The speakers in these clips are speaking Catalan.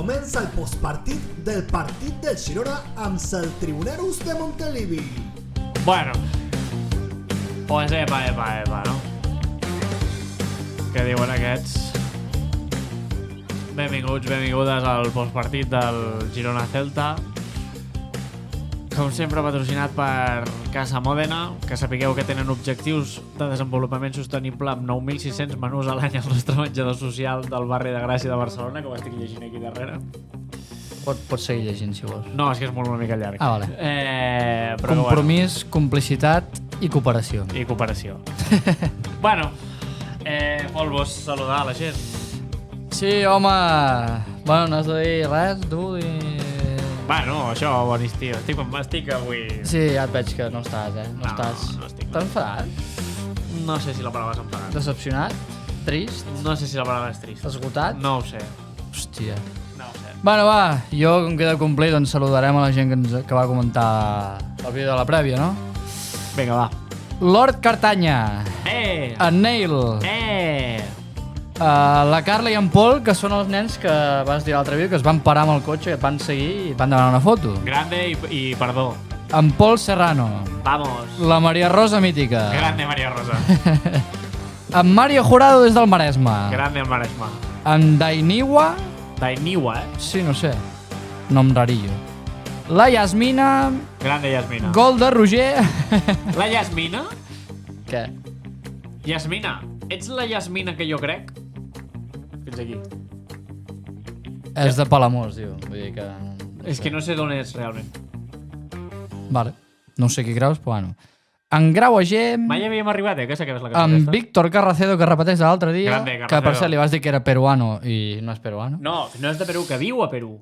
Comença el postpartit del partit del Girona amb el Tribuneros de Montilivi. Bueno, pues epa, no? Què diuen aquests? Benvingudes al postpartit del Girona-Celta. Com sempre, patrocinat per Casa Mòdena, que sapigueu que tenen objectius de desenvolupament sostenible amb 9.600 menús a l'any al nostre menjador social del barri de Gràcia de Barcelona, que ho estic llegint aquí darrere. Pots seguir llegint, si vols. No, és que és molt una mica llarg. Ah, vale. Però compromís, complicitat i cooperació. I cooperació. Bueno, Polvos, saludar a la gent. Sí, home. Bueno, no has de dir res, tu, i... Bueno, això, bon estiu. Estic avui... Sí, ja et veig que no estàs, No estic. T'has enfadat? No sé si la paraula és enfadat. Decepcionat? Trist? No sé si la paraula és trist. Esgotat? No ho sé. Hòstia. No ho sé. Bueno, va, jo, com queda complit, doncs saludarem a la gent que va comentar el vídeo de la prèvia, no? Vinga, va. Lord Cartanya. En Neil. La Carla i en Pol, que són els nens que vas dir l'altre vídeo, que es van parar amb el cotxe, et van seguir i et van demanar una foto. Grande i perdó. En Pol Serrano. Vamos. La Maria Rosa mítica. Grande Maria Rosa. En Mario Jurado des del Maresme. Grande el Maresme. En Dainiwa. Dainiwa, Sí, no sé. Nom rarillo. La Yasmina. Grande Yasmina. Gol de Roger. La Yasmina? Què? Yasmina. Ets la Yasmina que jo crec? Fins aquí. És de Palamós, diu. Vull dir que... És que no sé d'on ets realment. Vale. No sé qui creus, però bueno. En Grau Agem... Mai havíem arribat, que sé que és la cançó En aquesta. Víctor Carracedo, que repeteix l'altre dia. Grande, que Carracedo. per cert li vas dir que era peruano i no és peruano. No és de Perú, que viu a Perú.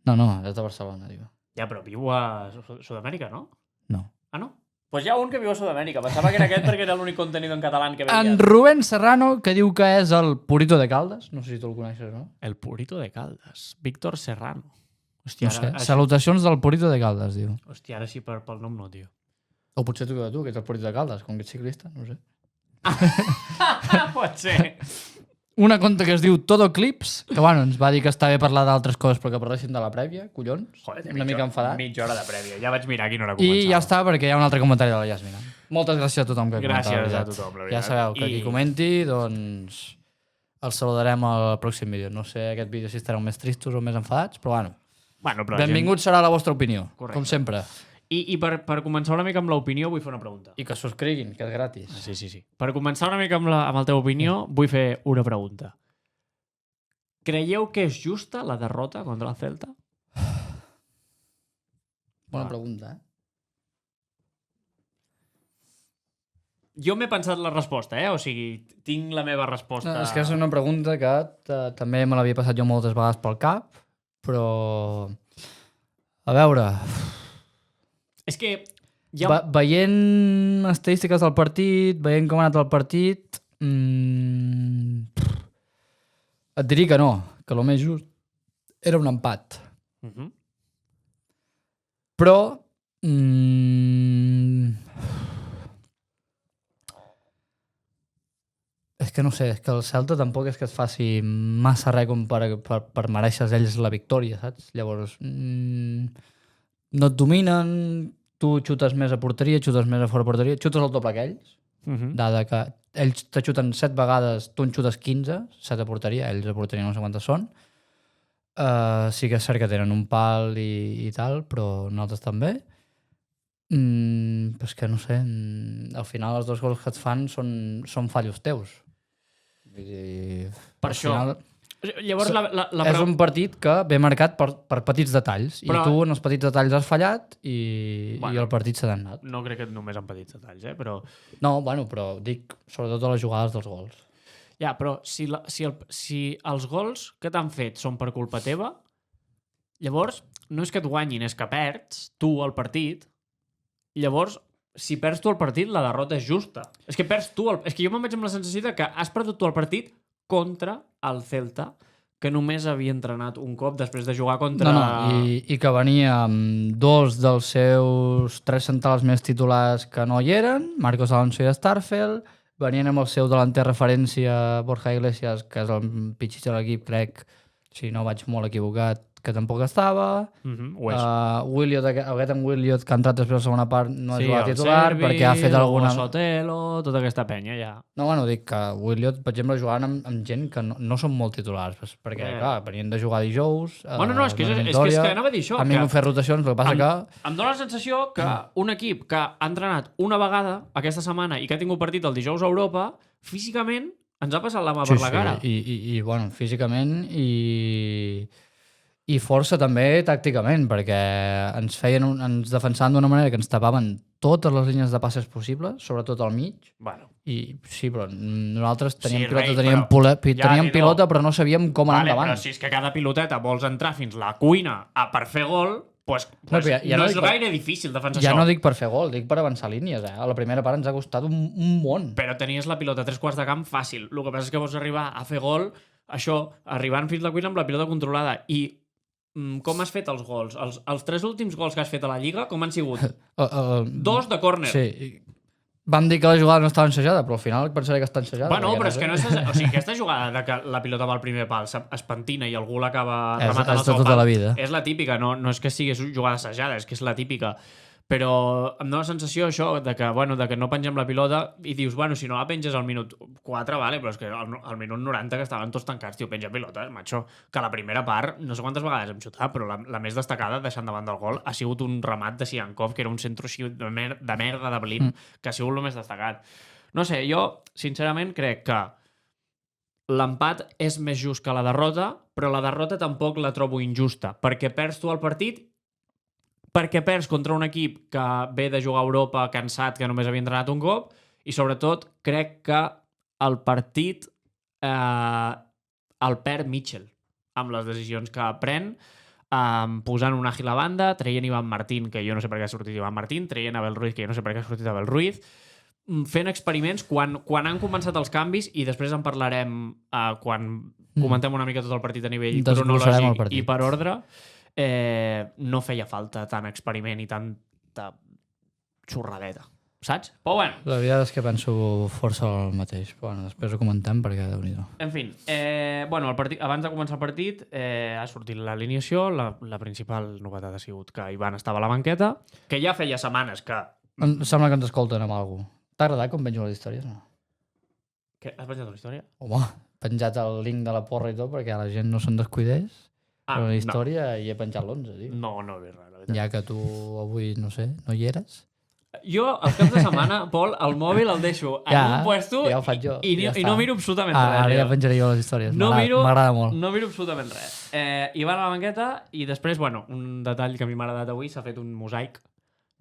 No, és de Barcelona, diu. Ja, però viu a Sud-amèrica, no? No. Ah, no? Pues hi ha un que viu a Sud-amèrica. Pensava que era aquest perquè era l'únic contenido en català que veia. En Rubén Serrano, que diu que és el Purito de Caldes. No sé si tu el coneixes, no? El Purito de Caldes. Víctor Serrano. No Hòstia, sé. ara, Salutacions del Purito de Caldes, diu. hòstia, ara sí pel nom no, tio. O potser tu, que ets el Purito de Caldes, com que ets ciclista, no sé. Pot ser. Una conta que es diu Todo Clips, que bueno, ens va dir que està bé parlar d'altres coses però que parléssim de la prèvia, collons. Joder, Una mica enfadat. Mitja hora de prèvia. Ja vaig mirar a quina hora començava. I ja està, perquè hi ha un altre comentari de la Yasmina. Moltes gràcies a tothom que ha comentat. Gràcies la veritat. a tothom, la veritat. Ja sabeu que qui comenti, doncs el saludarem al pròxim vídeo. No sé aquest vídeo si estareu més tristos o més enfadats, però bueno. Bueno, però Benvingut serà la vostra opinió, Correcte. com sempre. I per començar una mica amb l'opinió vull fer una pregunta. I que subscriguin, que és gratis. Sí. Per començar una mica amb la teva opinió vull fer una pregunta. Creieu que és justa la derrota contra el Celta? Bona pregunta, Jo m'he pensat la resposta, O sigui, tinc la meva resposta. No, és que és una pregunta que també me l'havia passat jo moltes vegades pel cap, però... A veure... És que... Ja... Veient estadístiques del partit, veient com ha anat el partit... Et diria que no, que el més just era un empat. Però... És que no sé, és que el Celta tampoc és que es faci massa res com per mereixer ells la victòria, saps? Llavors, no et dominen, tu xutes més a porteria, xutes més a fora porteria, xutes el doble que ells, dada que ells te xuten 7 vegades, tu en xutes 15, 7 a porteria, ells a porteria no sé quantes són. Sí que és cert que tenen un pal i tal, però nosaltres també. Però és que no sé, al final els 2 gols que et fan són fallos teus. Vull dir, Per això. Llavors, és un partit que ve marcat per petits detalls. Però... I tu en els petits detalls has fallat i el partit s'ha anat. No crec que només en petits detalls, però... No, bueno, però dic sobretot a les jugades dels gols. Ja, però si els gols que t'han fet són per culpa teva, llavors no és que et guanyin, és que perds tu el partit. Llavors, si perds tu el partit, la derrota és justa. És que perds tu és que jo me'n veig amb la sensació de que has perdut tu el partit contra el Celta, que només havia entrenat un cop després de jugar contra... I que venia amb 2 dels seus 3 centrals més titulars que no hi eren, Marcos Alonso i Starfelt, venien amb el seu delanter referència, Borja Iglesias, que és el pitxitx de l'equip, crec, si no vaig molt equivocat, que tampoc estava. Ho és. Williot, aquest en Williot, que ha entrat després a la segona part, no Sí, és jugat el titular, Servi, perquè ha fet alguna... el Sotelo, tota aquesta penya, ja. No, bueno, dic que Williot, per exemple, jugant amb gent que no són molt titulars, perquè, clar, venien de jugar dijous... Bueno, no, és que anava a dir això. Han vingut a fer rotacions, però passa que... Em dóna la sensació que un equip que ha entrenat una vegada aquesta setmana i que ha tingut partit el dijous a Europa, físicament ens ha passat la mà per la cara. I bueno, físicament i força també tàcticament, perquè ens defensaven d'una manera que ens tapaven totes les línies de passes possibles, sobretot al mig. Bueno. I sí, però nosaltres teníem Sí, pilota, rei, teníem pilota, però no sabíem com anar endavant. Però si és que cada piloteta vols entrar fins la cuina per fer gol, pues No, ja no no és dic gaire difícil defensar Ja això. no dic per fer gol, dic per avançar línies. A la primera part ens ha costat un món. Però tenies la pilota a 3/4 de camp fàcil. El que passa és que vols arribar a fer gol, això, arribant fins la cuina amb la pilota controlada. I com has fet els gols? Els 3 últims gols que has fet a la Lliga, com han sigut? 2 de córner. Sí. Vam dir que la jugada no estava ensajada, però al final pensaré que està ensajada. Bueno, però és que no és... O sigui, aquesta jugada de que la pilota va al primer pal, es pentina i algú l'acaba rematant al de segon tota pal, la vida. és la típica, no és que sigui jugada assajada, és que és la típica. Però em dóna la sensació això de que no pengem la pilota i dius, bueno, si no la penges al minut 4, vale, però és que al minut 90 que estaven tots tancats, tio, penja pilota, macho, que la primera part, no sé quantes vegades hem xutat, però la més destacada, deixant davant del gol, ha sigut un remat de Siankov, que era un centre així de merda de Blin, que ha sigut el més destacat. No sé, jo, sincerament, crec que l'empat és més just que la derrota, però la derrota tampoc la trobo injusta, perquè perds tu el partit, perquè perds contra un equip que ve de jugar a Europa cansat, que només havia entrenat un cop, i sobretot crec que el partit el perd Mitchell amb les decisions que pren, posant un Ágil a banda, traient Ivan Martín, que jo no sé per què ha sortit Ivan Martín, traient Abel Ruiz, que jo no sé per què ha sortit Abel Ruiz, fent experiments quan han començat els canvis, i després en parlarem quan comentem una mica tot el partit a nivell cronològic i per ordre. No feia falta tant experiment i tanta xorradeta, saps? Però bueno. La veritat és que penso força el mateix, però bueno, després ho comentem perquè déu-n'hi-do. En fi, bueno, abans de començar el partit ha sortit l'alineació, la principal novetat ha sigut que Ivan estava a la banqueta, que ja feia setmanes que... Em sembla que ens escolten amb alguna cosa. T'ha agradat com penjo les històries, no? Què? Has penjat la història? Home, penjat el link de la porra i tot perquè la gent no se'n descuidés. Però la història hi he penjat l'11, tio. No he vist res, la veritat. Ja que tu avui, no sé, no hi eres. Jo, els caps de setmana, Pol, el mòbil el deixo en un puesto ja ho faig jo, i no miro absolutament res. Ara ja penjaré jo les històries. M'agrada molt. No miro absolutament res. Ivan a la banqueta i després, bueno, un detall que a mi m'ha agradat avui, s'ha fet un mosaic.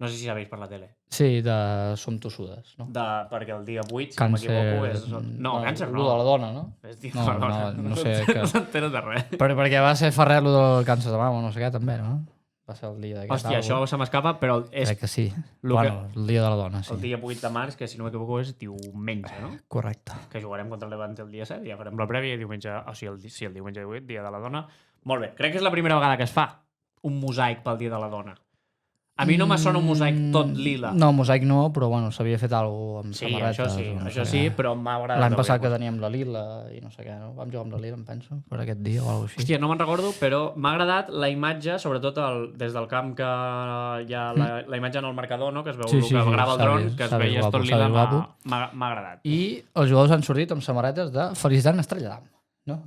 No sé si l'ha vist per la tele. Sí, de Som tossudes, no? Perquè el dia 8, si càncer... no m'equivoco, és... No, càncer no. Lo de la dona, no? És dia de la dona. No sé què... No s'entera de res. Perquè va ser Ferrer lo del càncer de mama, no sé què, també, no? Va ser el dia d'aquest. Hòstia, això se m'escapa, però és... Crec que sí. Bueno, el dia de la dona, sí. El dia 8 de març, que si no m'equivoco és diumenge, no? Correcte. Que jugarem contra el Levante el dia 7, ja farem la prèvia i diumenge... O sigui, el diumenge 8, dia de la dona. Molt bé, crec que és la primera vegada que es fa un mosaic pel dia de la dona. A mi no me sona un mosaic tot lila. No, mosaic no, però bueno, s'havia fet alguna cosa amb samarretes. Sí, això sí, però m'ha agradat. L'any passat que teníem la lila i no sé què, no? Vam jugar amb la lila, em penso, per aquest dia o alguna cosa així. Hòstia, no me'n recordo, però m'ha agradat la imatge, sobretot des del camp que hi ha la imatge en el marcador, no? Que es veu que grava el dron, que es veia tot lila, m'ha agradat. I els jugadors han sortit amb samarretes de Felicitat Estrella d'Am, no?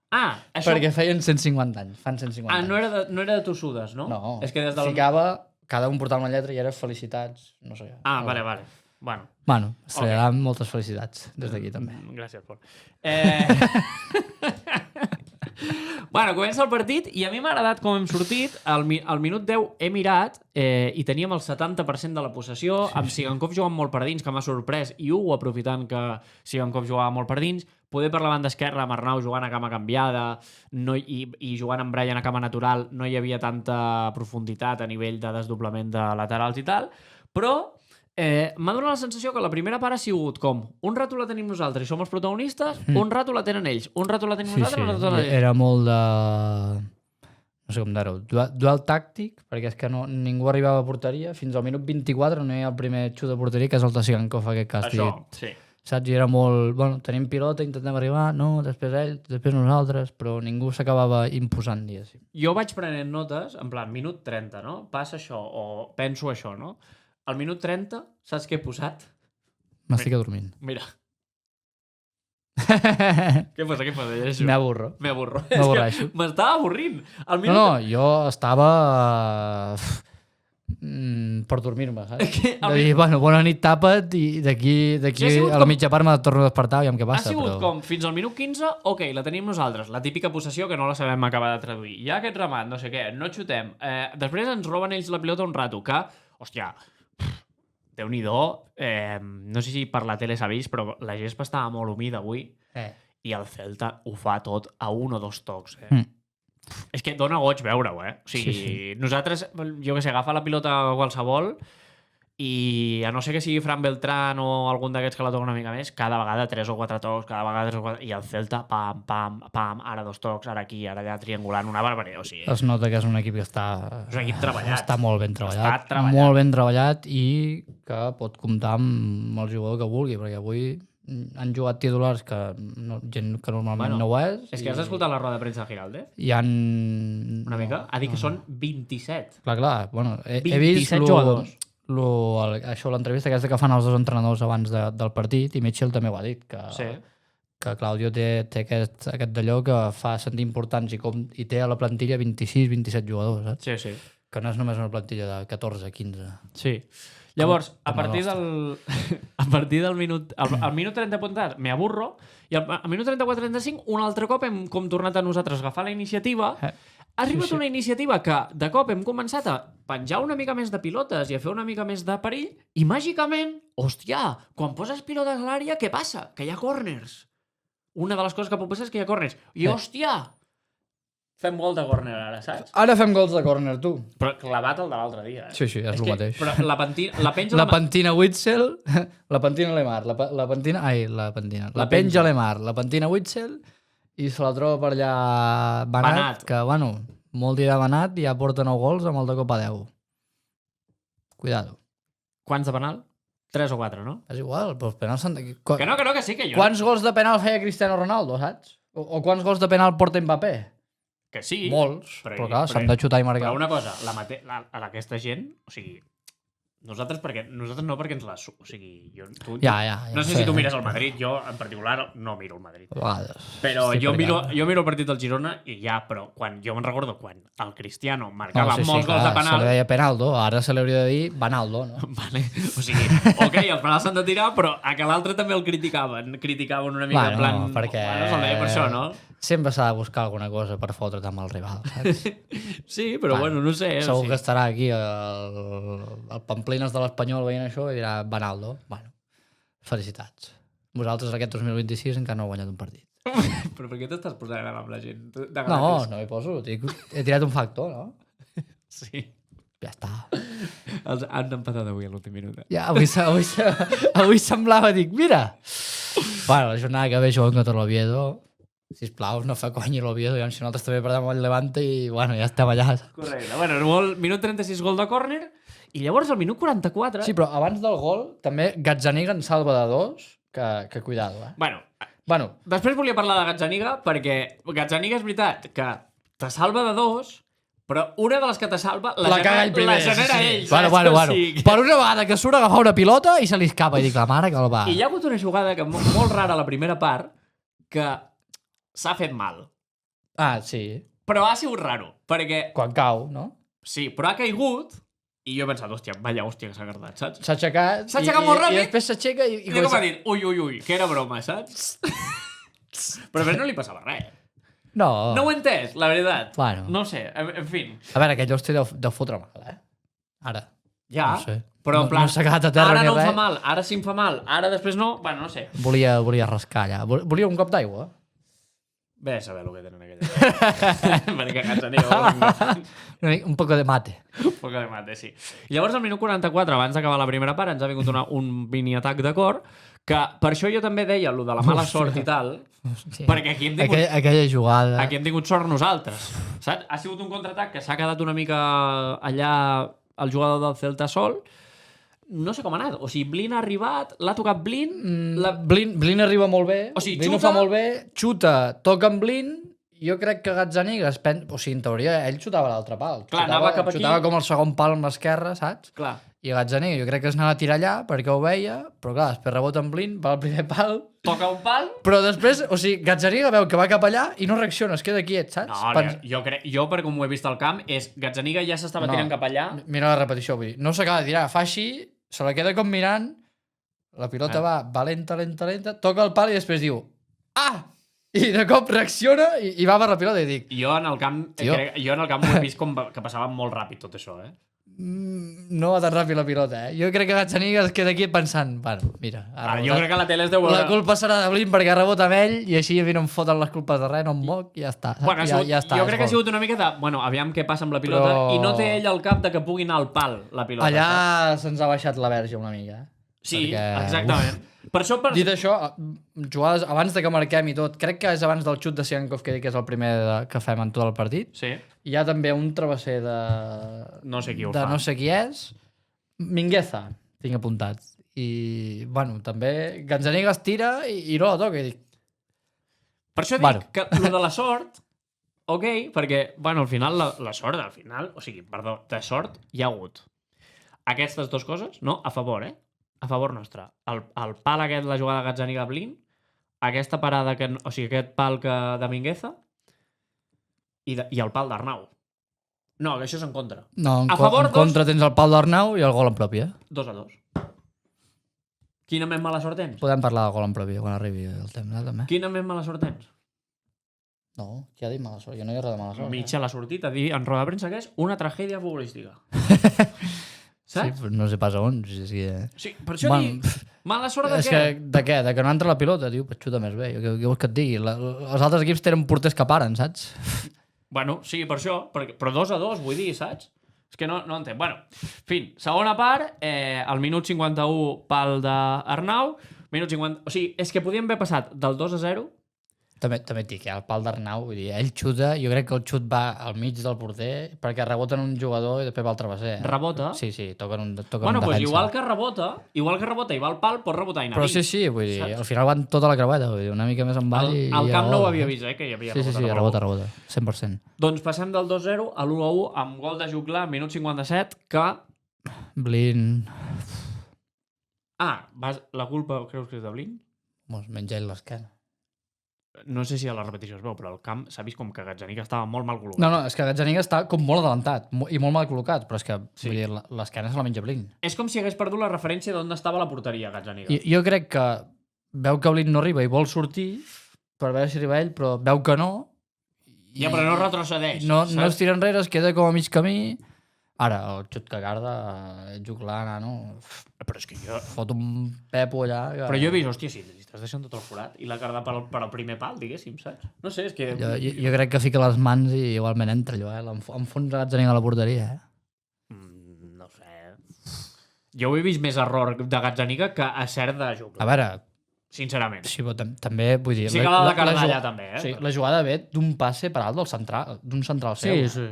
Això... Perquè feien 150 anys, fan 150 anys. No era de tossudes, no? No, és que des del... ficava... Cada un portava una lletra i era felicitats, no sé. Vale. Bueno, Estrella d'Am, moltes felicitats des d'aquí també. Gràcies, Pol. Bueno, comença el partit i a mi m'ha agradat com hem sortit. Al minut 10 he mirat i teníem el 70% de la possessió, amb Sigankov jugant molt per dins, que m'ha sorprès, i Hugo aprofitant que Sigankov jugava molt per dins, poder per la banda esquerra amb Arnau jugant a cama canviada i jugant amb Brian a cama natural, no hi havia tanta profunditat a nivell de desdoblament de laterals i tal, però m'ha donat la sensació que la primera part ha sigut com un rato la tenim nosaltres i som els protagonistes, un rato la tenen ells, un rato la tenim nosaltres, un rato la tenen ells. Era molt de... no sé com dir-ho, duel tàctic, perquè és que ningú arribava a porteria, fins al minut 24 no hi ha el primer xut de porteria, que és el de Sigankov, aquest que has dit. Sí. saps? I era molt, bueno, tenim pilota, intentem arribar, no, després ell, després nosaltres, però ningú s'acabava imposant, diguéssim. Jo vaig prenent notes, en plan, minut 30, no? Passa això, o penso això, no? Al minut 30, saps què he posat? M'estic adormint. Mira. Què passa? Llegeixo. M'avorro. M'avorro. M'avorreixo. M'estava avorrint. Al No, minut... no, jo estava per dormir-me, saps? De dir, bueno, bona nit, tapa't, i d'aquí Sí, ha sigut a la com- mitja part m'ha de tornar a despertar, aviam què Ha passa. sigut Però... com, fins al minut 15, ok, la tenim nosaltres, la típica possessió que no la sabem acabar de traduir. Hi ha aquest remat, no sé què, no xutem. Després ens roben ells la pilota un rato, que, hòstia, Déu-n'hi-do, no sé si per la tele s'ha vist, però la gespa estava molt humida avui i el Celta ho fa tot a 1 o 2 tocs. És que dona goig veure-ho, O sigui, Sí. nosaltres, jo que sé, agafa la pilota qualsevol i a no ser que sigui Fran Beltrán o algun d'aquests que la toca una mica més, cada vegada 3 o 4 tocs, cada vegada 3 o 4... I el Celta, pam, pam, pam, ara 2 tocs, ara aquí, ara allà, triangulant, una barbaritat. O sigui, Es nota que és un equip que està... És un equip treballat. Està molt ben treballat. Està treballat. Molt ben treballat i que pot comptar amb el jugador que vulgui, perquè avui han jugat titulars que gent que normalment no ho és. És que has escoltat la roda de premsa de Giralde? I han... Una mica? Ha dit que són 27. Clar, bueno, he 27 vist jugadors. això, l'entrevista aquesta que fan els dos entrenadors abans del partit, i Mitchell també ho ha dit, que Claudio té aquest d'allò que fa sentir importants i té a la plantilla 26-27 jugadors, saps? Sí, sí. Que no és només una plantilla de 14-15. Sí. Llavors, a Com la partir del minut... Al minut 30 apuntat, me aburro, i al minut 34-35 un altre cop hem com tornat a nosaltres a agafar la iniciativa. Ha arribat una iniciativa que de cop hem començat a penjar una mica més de pilotes i a fer una mica més de perill, i màgicament, hòstia, quan poses pilotes a l'àrea, què passa? Que hi ha corners. Una de les coses que pot passar és que hi ha corners. I hòstia, fem gol de córner ara, saps? Ara fem gols de córner, tu. Però clavat el de l'altre dia, Sí, és el mateix. Però la penja... La pentina Witzel, la pentina Lemar, la pentina... Ai, la pentina. La penja Lemar, la pentina Witzel, i se la troba per allà Banat, que, bueno, molt dirà Banat, i ja porta 9 gols amb el de Copa 10. Cuidado. Quants de penal? 3 o 4, no? És igual, però els penals s'han... Que no, que sí, que jo... Quants gols de penal feia Cristiano Ronaldo, saps? O quants gols de penal porta Mbappé? Que sí. Molts, però clar, s'han de xutar i marcar. Però una cosa, aquesta gent, o sigui, nosaltres no perquè ens la... O sigui, Ja, no sé si tu mires el Madrid, jo en particular no miro el Madrid. A vegades. Però jo miro el partit del Girona i ja, però jo me'n recordo quan el Cristiano marcava molts gols de penal... Se li deia Penaldo, ara se li hauria de dir Banaldo, no? Vale. O sigui, ok, els penals s'han de tirar, però a que l'altre també el criticaven una mica, en plan... perquè... Bueno, se'l deia per això, no? Sempre s'ha de buscar alguna cosa per fotre't amb el rival, saps? Sí, però bueno, no sé. Segur que estarà aquí el Pamplines de l'Espanyol veient això i dirà Banaldo. Bueno, felicitats. Vosaltres aquest 2026 encara no heu guanyat un partit. Però per què t'estàs posant ara amb la gent? No m'hi poso. He tirat un factor, no? Sí. Ja està. Els han empatat avui a l'últim minut. Ja, avui semblava, dic, mira! Bueno, la jornada que ve jugant contra l'Oviedo, sisplau, no fa cony l'Oviedo, i si nosaltres també perdem el Levante i, bueno, ja estem allà. Correcte. Bueno, minut 36, gol de córner, i llavors al minut 44... Sí, però abans del gol, també Gazzaniga en salva de 2, que cuidado, Bueno, després volia parlar de Gazzaniga, perquè Gazzaniga és veritat que te salva de 2, però una de les que te salva la genera ell. Bueno. Per una vegada que surt a agafar una pilota i se li escapa, i dic, la mare que el va. I hi ha hagut una jugada que molt rara a la primera part, que s'ha fet mal. Ah, sí. Però ha sigut raro, perquè... Quan cau, no? Sí, però ha caigut i jo he pensat, hòstia, que s'ha agardat, saps? S'ha aixecat molt ràpid. I després s'aixeca i com ha dit, ui, que era broma, saps? Però després no li passava res. No. No ho he entès, la veritat. Bueno. No sé, en fi. A veure, aquell hosti deu fotre mal, Ara. Ja, no sé. però en plan, no s'ha quedat a terra ara ni no em res. fa mal, ara sí em fa mal, ara després no, bueno, no sé. Volia rascar allà. Volia un cop d'aigua? Bé, a saber el que tenen aquella. Perquè Gazzaniga... Un poco de mate. Un poco de mate, sí. I llavors, al minut 44, abans d'acabar la primera part, ens ha vingut un mini-atac de cor, que per això jo també deia lo de la mala sort i tal, Sí. perquè aquí hem tingut... Aquella jugada... Aquí hem tingut sort nosaltres, saps? Ha sigut un contraatac que s'ha quedat una mica allà el jugador del Celta sol, no sé com ha anat. O sigui, Blin ha arribat, l'ha tocat Blin... Blin arriba molt bé, O sigui, Blin ho xuta- fa molt bé, xuta, toca amb Blin, jo crec que Gazzaniga, o sigui, en teoria, ell xutava l'altre pal. Clar, anava cap aquí. Xutava com el segon pal amb l'esquerra, saps? Clar. I Gazzaniga jo crec que es anava a tirar allà perquè ho veia, però clar, després rebota amb Blin, va al primer pal, Toca un pal... però després, o sigui, Gazzaniga veu que va cap allà i no reacciona, es queda quiet, saps? No, jo per com ho he vist al camp, Gazzaniga ja s'estava tirant cap allà. Mira la repetició, vull dir, no s'acaba de tirar, fa així, se la queda com mirant, la pilota va lenta, toca el pal i després diu, ah! I de cop reacciona i va per la pilota i dic... Jo en el camp ho he vist com que passava molt ràpid tot això, No va tan ràpid la pilota, Jo crec que Gazzaniga es queda aquí pensant, bueno, mira... Jo crec que la tele es deu veure... La culpa serà de Blin perquè rebota amb ell i així a mi no em foten les culpes de res, no em moc i ja està. Bueno, ja està, jo crec que ha sigut una mica de... Bueno, aviam què passa amb la pilota Però- i no té ell al cap de que pugui anar al pal, la pilota. saps? Allà se'ns ha baixat la verge una mica, Sí, perquè- exactament. Per això... Dit això, jugades abans de que marquem i tot, crec que és abans del xut de Siankov que és el primer que fem en tot el partit. Sí. Hi ha també un travesser de... No sé qui ho de fa. no sé qui és. Mingueza, tinc apuntat. I, bueno, també Gazzaniga es tira i no la toca. I dic, Per això dic que lo de la sort, ok, perquè, bueno, al final, la sort, al final, o sigui, perdó, de sort hi ha hagut aquestes dues coses, no? A favor, A favor nostre. El pal aquest, la jugada de Gazzaniga-Blin, aquesta parada, o sigui, aquest pal de Mingueza i el pal d'Arnau. No, que això és en contra. no, A favor, en contra tens el pal d'Arnau i el gol en pròpia. 2-2. Quina més mala sort tens? Podem parlar del gol en pròpia quan arribi el temps, també. Quina més mala sort tens? No, qui ha dit mala sort? Jo no hi ha res de mala sort. Mitja l'ha sortit a dir en roda de premsa que és una tragèdia futbolística. Sí, Saps? però no sé pas on. Sí. Sí, per això Bueno, dic, mala sort de És què? que, de què? De que no entra la pilota, tio, pues xuta més bé. Què vols que et digui? Els altres equips tenen porters que paren, saps? Bueno, sí, per això, però 2-2, vull dir, saps? És que no entenc. Bueno, fin, segona part, al minut 51 pal d'Arnau, minut 50... O sigui, és que podíem haver passat del 2-0... També et dic, el pal d'Arnau, vull dir, ell xuta, jo crec que el xut va al mig del porter perquè rebota en un jugador i després va al travesser. Rebota? Sí, toca en un Bueno, defensa. doncs igual que rebota i va al pal, pot rebotar i anar Però sí, vull dir, saps? al final van tota la creueta, vull dir, una mica més en baix i... El camp ja no ho gol, havia vist, que hi havia Sí, rebota. rebota, 100%. Doncs passem del 2-0 a l'1-1 amb gol de Juglar, minut 57, que... Blin... La culpa creus que és de Blin? Mos menja ell l'esquena. No sé si a la repetició es veu, però al camp s'ha vist com que Gazzaniga estava molt mal col·locat. No, és que Gazzaniga està com molt adelantat i molt mal col·locat, però és que Sí. vull dir, l'esquena se la menja Blin. És com si hagués perdut la referència d'on estava la porteria, Gazzaniga. Jo crec que veu que Blin no arriba i vol sortir per veure si arriba ell, però veu que no. Ja, però no retrocedeix. No saps? es tira enrere, es queda com a mig camí. Ara, el xut que guarda, Juglar, nano, Però és que jo... fot un pepo allà. Que... Però jo he vist, hòstia, si estàs deixant tot el forat i l'ha cardat per al primer pal, diguéssim, saps? No sé, és que... Jo crec que fica les mans i igualment entra allò, Enfonsa Gazzaniga a la porteria, No sé... Jo ho he vist més error de Gazzaniga que a cert de A Juglar, veure, sincerament. sí, però també, vull dir... Sí que l'ha de cardar allà, també, Sí, la jugada ve d'un passe per alt d'un central seu. sí.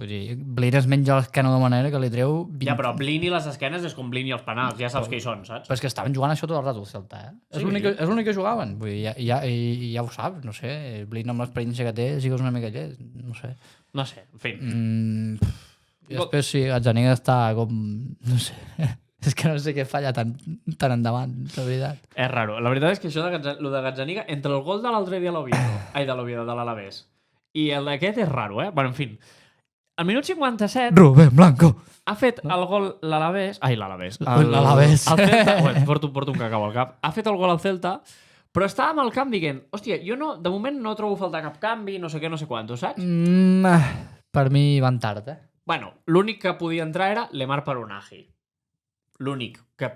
Vull dir, Blin es menja l'esquena de manera que li treu... 20... Ja, però Blin i les esquenes és com Blin i els penals, ja saps què hi són, saps? Però és que estaven jugant això tot el rato, el Celta, Sí. És l'únic que jugaven. Vull dir, ja ho saps, no sé. Blin amb l'experiència que té, sí que és una mica llest, no sé. No sé, en fi. I després sí, Gazzaniga està com... No sé. És que no sé què falla tan endavant, la veritat. És raro. La veritat és que això lo de Gazzaniga, entre el gol de l'altre dia a l'Oviedo, de l'Alavés, i el d'aquest és raro, Bueno, en fi. Al minut 57 Rubén Blanco. ha fet el gol l'Alavés... Ai, l'Alavés. L'Alavés. El Celta... Bueno, porto un cacau al cap. Ha fet el gol al Celta, però estava amb el camp dient hòstia, jo no, de moment no trobo faltar cap canvi, no sé què, no sé quant, saps? Per mi van tard, Bueno, l'únic que podia entrar era Lemar Peronaji. L'únic que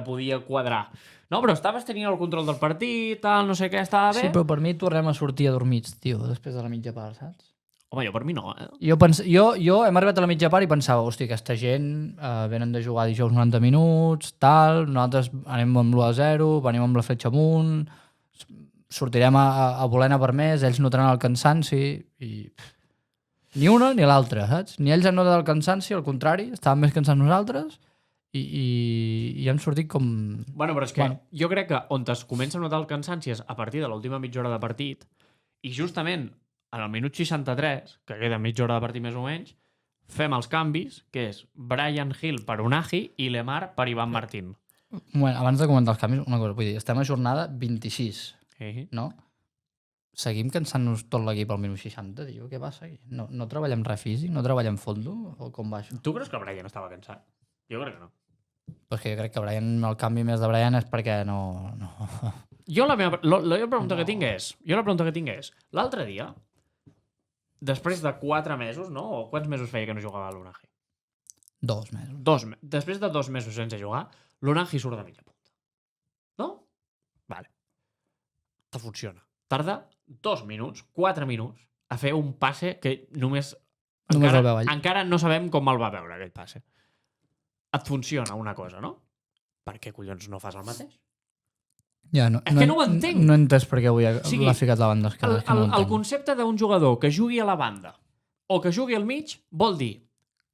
podia quadrar. No, però estaves tenint el control del partit, tal, no sé què, estava bé. Sí, però per mi tornem a sortir adormits, tio, després de la mitja part, saps? Home, jo per mi no, Jo hem arribat a la mitja part i pensava, hòstia, aquesta gent venen de jugar dijous 90 minuts, tal, nosaltres anem amb l'1-0, venim amb la fletxa amunt, sortirem a voler anar per més, ells notaran el cansanci i... Ni una ni l'altra, saps? Ni ells han notat el cansanci, al contrari, estàvem més cansats nosaltres i han sortit com... Bueno, però és que jo crec que on es comença a notar el cansanci és a partir de l'última mitja hora de partit i justament en el minut 63, que queda mitja hora de partit més o menys, fem els canvis, que és Brian Hill per Unagi i Lemar per Ivan Martín. Bueno, abans de comentar els canvis, una cosa, vull dir, estem a jornada 26, no? Seguim cansant-nos tot l'equip al minut 60, tio, què passa aquí? No treballem res físic? No treballem fondo? O com va això? Tu creus que el Brian estava cansat? Jo crec que no. Pues que jo crec que el canvi més de Brian és perquè no... Jo la pregunta que tinc és, l'altre dia, després de 4 mesos, no? O quants mesos feia que no jugava a l'Unagi? 2 mesos. Després de 2 mesos sense jugar, l'Unagi surt de mitja punta. No? Vale. Te funciona. Tarda 2 minuts, 4 minuts, a fer un passe que només el veu ell. Encara no sabem com el va veure, aquell passe. Et funciona una cosa, no? Per què collons no fas el mateix? Ja, és que no ho entenc. No he entès per què avui l'ha ficat la banda esquerra. El concepte d'un jugador que jugui a la banda o que jugui al mig vol dir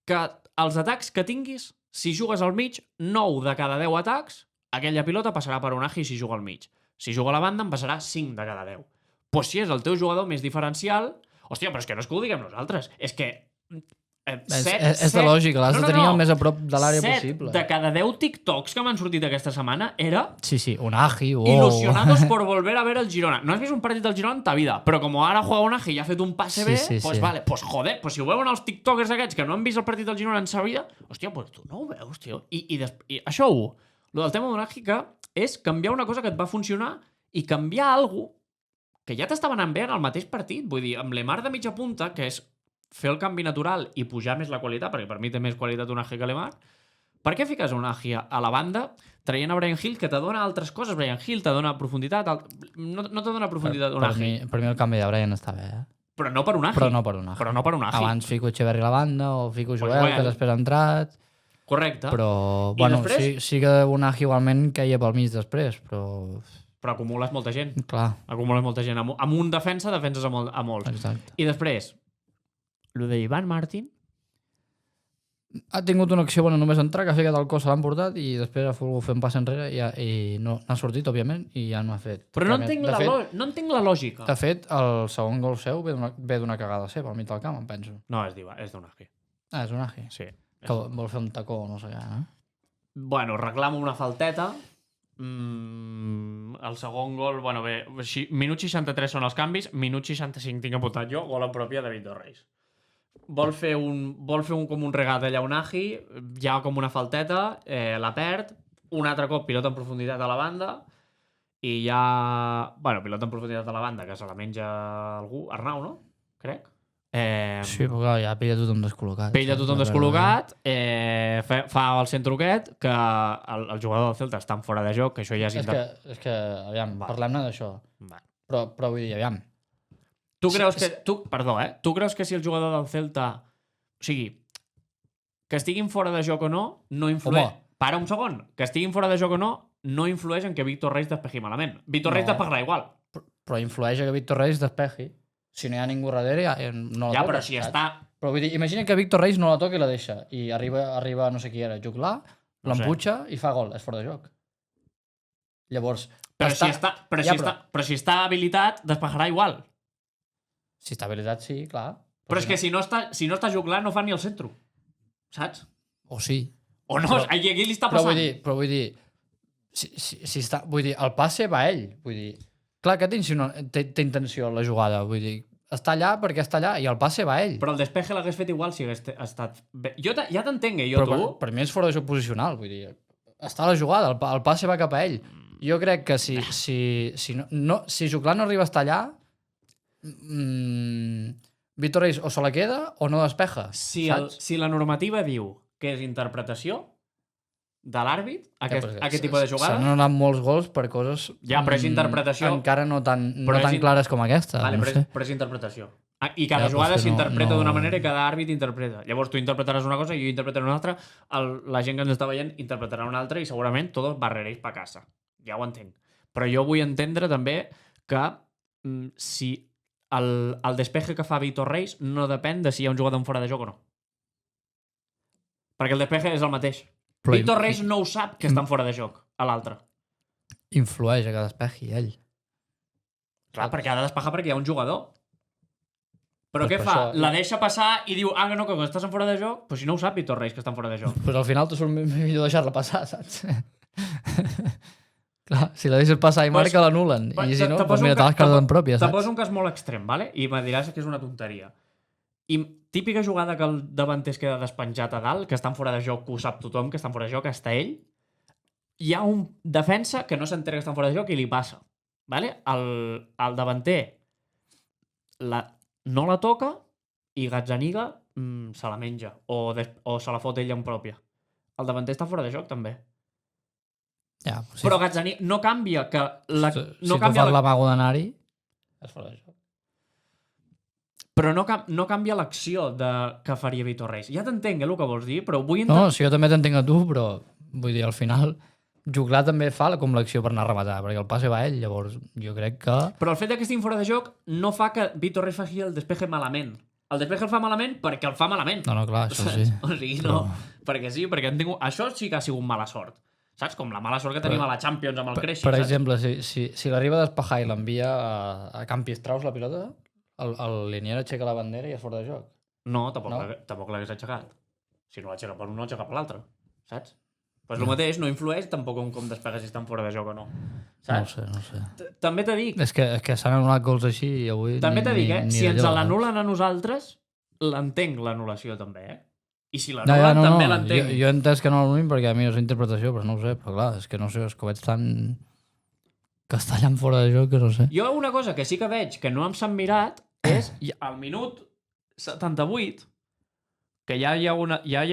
que els atacs que tinguis, si jugues al mig, 9 de cada 10 atacs, aquella pilota passarà per Unagi si juga al mig. Si juga a la banda, en passarà 5 de cada 10. Pues si és el teu jugador més diferencial... Hòstia, però és que no és que ho diguem nosaltres. És que... És de lògica, l'has de tenir el més a prop de l'àrea possible. 7 de cada 10 TikToks que m'han sortit aquesta setmana era... Sí, Unagi. Ilusionados por volver a ver el Girona. No has vist un partit del Girona en ta vida, però com ara juega Unagi i ha fet un passe bé, pues vale, pues joder, pues si ho veuen els tiktokers aquests que no han vist el partit del Girona en sa vida, hòstia, pues tu no ho veus, tio. I això ho, lo del tema d'Unagi, que és canviar una cosa que et va funcionar i canviar alguna cosa que ja t'estava anant bé en el mateix partit. Vull dir, amb Lemar de mitja punta, que és fer el canvi natural i pujar més la qualitat, perquè per mi té més qualitat Unagi que Lemar, per què fiques Unagi a la banda traient a Brian Hill, que te dona altres coses? Brian Hill te dona profunditat, no te dona profunditat Unagi. Per mi el canvi de Brian està bé, Però no per Unagi. Però no per Unagi. Abans fico Echeverri a la banda o fico Joel, que després ha entrat... Correcte. Però, bueno, després... sí que Unagi igualment queia pel mig després, però acumules molta gent. Clar. Acumules molta gent. Amb un defenses a molts. Exacte. I després, el de Ivan Martín... Ha tingut una acció bona només entrar, que ha ficat el cos, se l'han portat i després ha volgut fer un pas enrere i no ha sortit, òbviament, i ja no ha fet. Però no entenc la lògica. De fet, el segon gol seu ve d'una cagada seva al mig del camp, em penso. No, és d'Unagi. Ah, és Unagi? Sí. Que vol fer un tacó, no sé què, eh? Bueno, reclama una falteta. El segon gol, bueno, bé, minut 63 són els canvis, minut 65 tinc apuntat jo, gol en pròpia de Víctor Reis. Vol fer com un regat allà Unagi, hi ha com una falteta, la perd, un altre cop pilota en profunditat a la banda, i ja... Bueno, pilota en profunditat a la banda, que se la menja algú, Arnau, no? Crec. Sí, però clar, ja pilla tothom descol·locat. Pilla tothom descol·locat, fa el centre aquest, que el jugador del Celta està en fora de joc, que això ja és... És que aviam, parlem-ne d'això. Però vull dir, aviam. Tu creus que... Perdó, tu creus que si el jugador del Celta... O sigui, que estiguin fora de joc o no, no influeix... Para un segon. Que estiguin fora de joc o no influeix en que Víctor Reis despegi malament. Víctor Reis despegarà igual. Però influeix a que Víctor Reis despegi. Si no hi ha ningú darrere, no la toca. Però si està... Però vull dir, imagina que Víctor Reis no la toca i la deixa. I arriba no sé qui era, Juglar, l'emputxa i fa gol. És fora de joc. Llavors... Però si està habilitat, despejarà igual. Si està habilitat, sí, clar. Però és que si no està Juglar, no fa ni el centre. Saps? O sí. O no, aquí li està passant. Però vull dir... Si està... Vull dir, el passe va a ell. Vull dir... Clar que té intenció la jugada, vull dir, està allà perquè està allà i el passe va a ell. Però el despeje l'hagués fet igual si hagués estat... Jo ja t'entenc, jo tu... Per mi és fora de joc posicional, vull dir, està a la jugada, el passe va cap a ell. Jo crec que si Juglar no arriba a estar allà, Víctor Reis o se la queda o no despeja. Si la normativa diu que és interpretació de l'àrbit, aquest tipus de jugada... S'han donat molts gols per coses... Ja, però és interpretació... Encara no tan clares com aquesta. Vale, però és interpretació. I cada jugada s'interpreta d'una manera i cada àrbit interpreta. Llavors tu interpretaràs una cosa i jo interpretaré una altra, la gent que ens està veient interpretarà una altra i segurament tots barreréis pa casa. Ja ho entenc. Però jo vull entendre també que si el despeje que fa Víctor Reis no depèn de si hi ha un jugador en fora de joc o no. Perquè el despeje és el mateix. Però Víctor Reis no ho sap que estan fora de joc a l'altre. influeix a que despegi ell. Clar, perquè ha de despejar perquè hi ha un jugador. Però Pues què per fa? això- La deixa passar i diu, no, que estàs en fora de joc, però si no ho sap Víctor Reis que estan fora de joc. Pues al final t'ho surt millor deixar-la passar, saps? Clar, si la deixes passar i marca, l'anulen. I si no, pues mira, te l'has quedat en pròpia, Te saps? poso un cas molt extrem, vale? I me diràs que és una tonteria. I típica jugada que el davanter es queda despenjat a dalt, que estan fora de joc, que ho sap tothom, que estan fora de joc, està ell. Hi ha un defensa que no s'entera que estan fora de joc i li passa. Vale? El davanter no la toca i Gazzaniga se la menja o se la fot ella en pròpia. El davanter està fora de joc, també. Ja, pues Però Gazzaniga no canvia que... si no tu canvia fas l'amago d'anar-hi, és fora de joc. Però no canvia l'acció que faria Víctor Reis. Ja t'entenc el que vols dir, però vull... No, si jo també t'entenc a tu, però vull dir, al final, Juglar també fa com l'acció per anar a rematar, perquè el passe va a ell, llavors jo crec que... Però el fet que estiguin fora de joc no fa que Víctor Reis faci el despeje malament. El despeje el fa malament perquè el fa malament. No, clar, això sí. O sigui, no. Perquè sí, perquè han tingut... Això sí que ha sigut mala sort. Saps? Com la mala sort que tenim a la Champions amb el Creixi. Per exemple, si l'arriba a despejar i l'envia a Campistraus la pilota, el linier aixeca la bandera i és fora de joc. No, tampoc l'hagués aixecat. Si no l'aixeca per un, no l'aixeca per l'altre. Saps? Pues el mateix no influeix tampoc en com despega si estan fora de joc o no. Saps? No sé. També t'he dit... És que s'han anul·lat gols així i avui... També t'he dit, si ens d'allò, l'anul·len a nosaltres, l'entenc l'anul·lació també, I si No, l'anul·len també l'entenc. Jo he entès que no l'anul·lin perquè a mi és interpretació, però no ho sé, però clar, és que no sé, és que ho veig tan... que està allà fora de joc que no sé. Jo una cosa que sí que veig que no em s'han mirat és al minut 78 que ja hi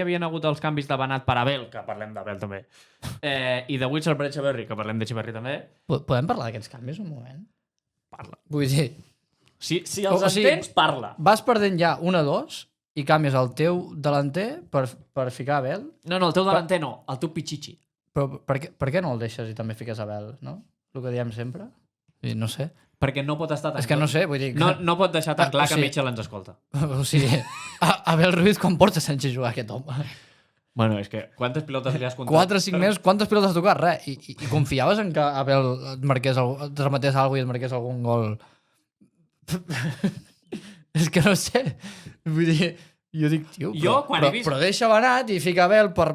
havien hagut els canvis de Benat per Abel, que parlem d'Abel també, i de Witzel per Echeverri, que parlem d'Echeverri també. Podem parlar d'aquests canvis un moment? Parla. Vull dir, Si els entens, parla. vas perdent ja 1-2 i canvies el teu delanter per ficar Abel, No, el teu delanter no, el teu Pichichi. però per què no el deixes i també fiques Abel, no? El que diem sempre? I no sé. Perquè no pot estar tan És que no sé, vull dir... No pot deixar tan clar o sigui- que Mitchell ens escolta. O sigui, Abel Ruiz com porta sense jugar aquest home? Bueno, és que quantes pilotes li has comptat? 4 o 5 mesos, quantes pilotes has tocat? Res. I confiaves en que Abel et remetés alguna cosa i et marqués algun gol? És que no sé. Vull dir, jo dic, tio, Quan he vist... però deixa Benat i fica Abel per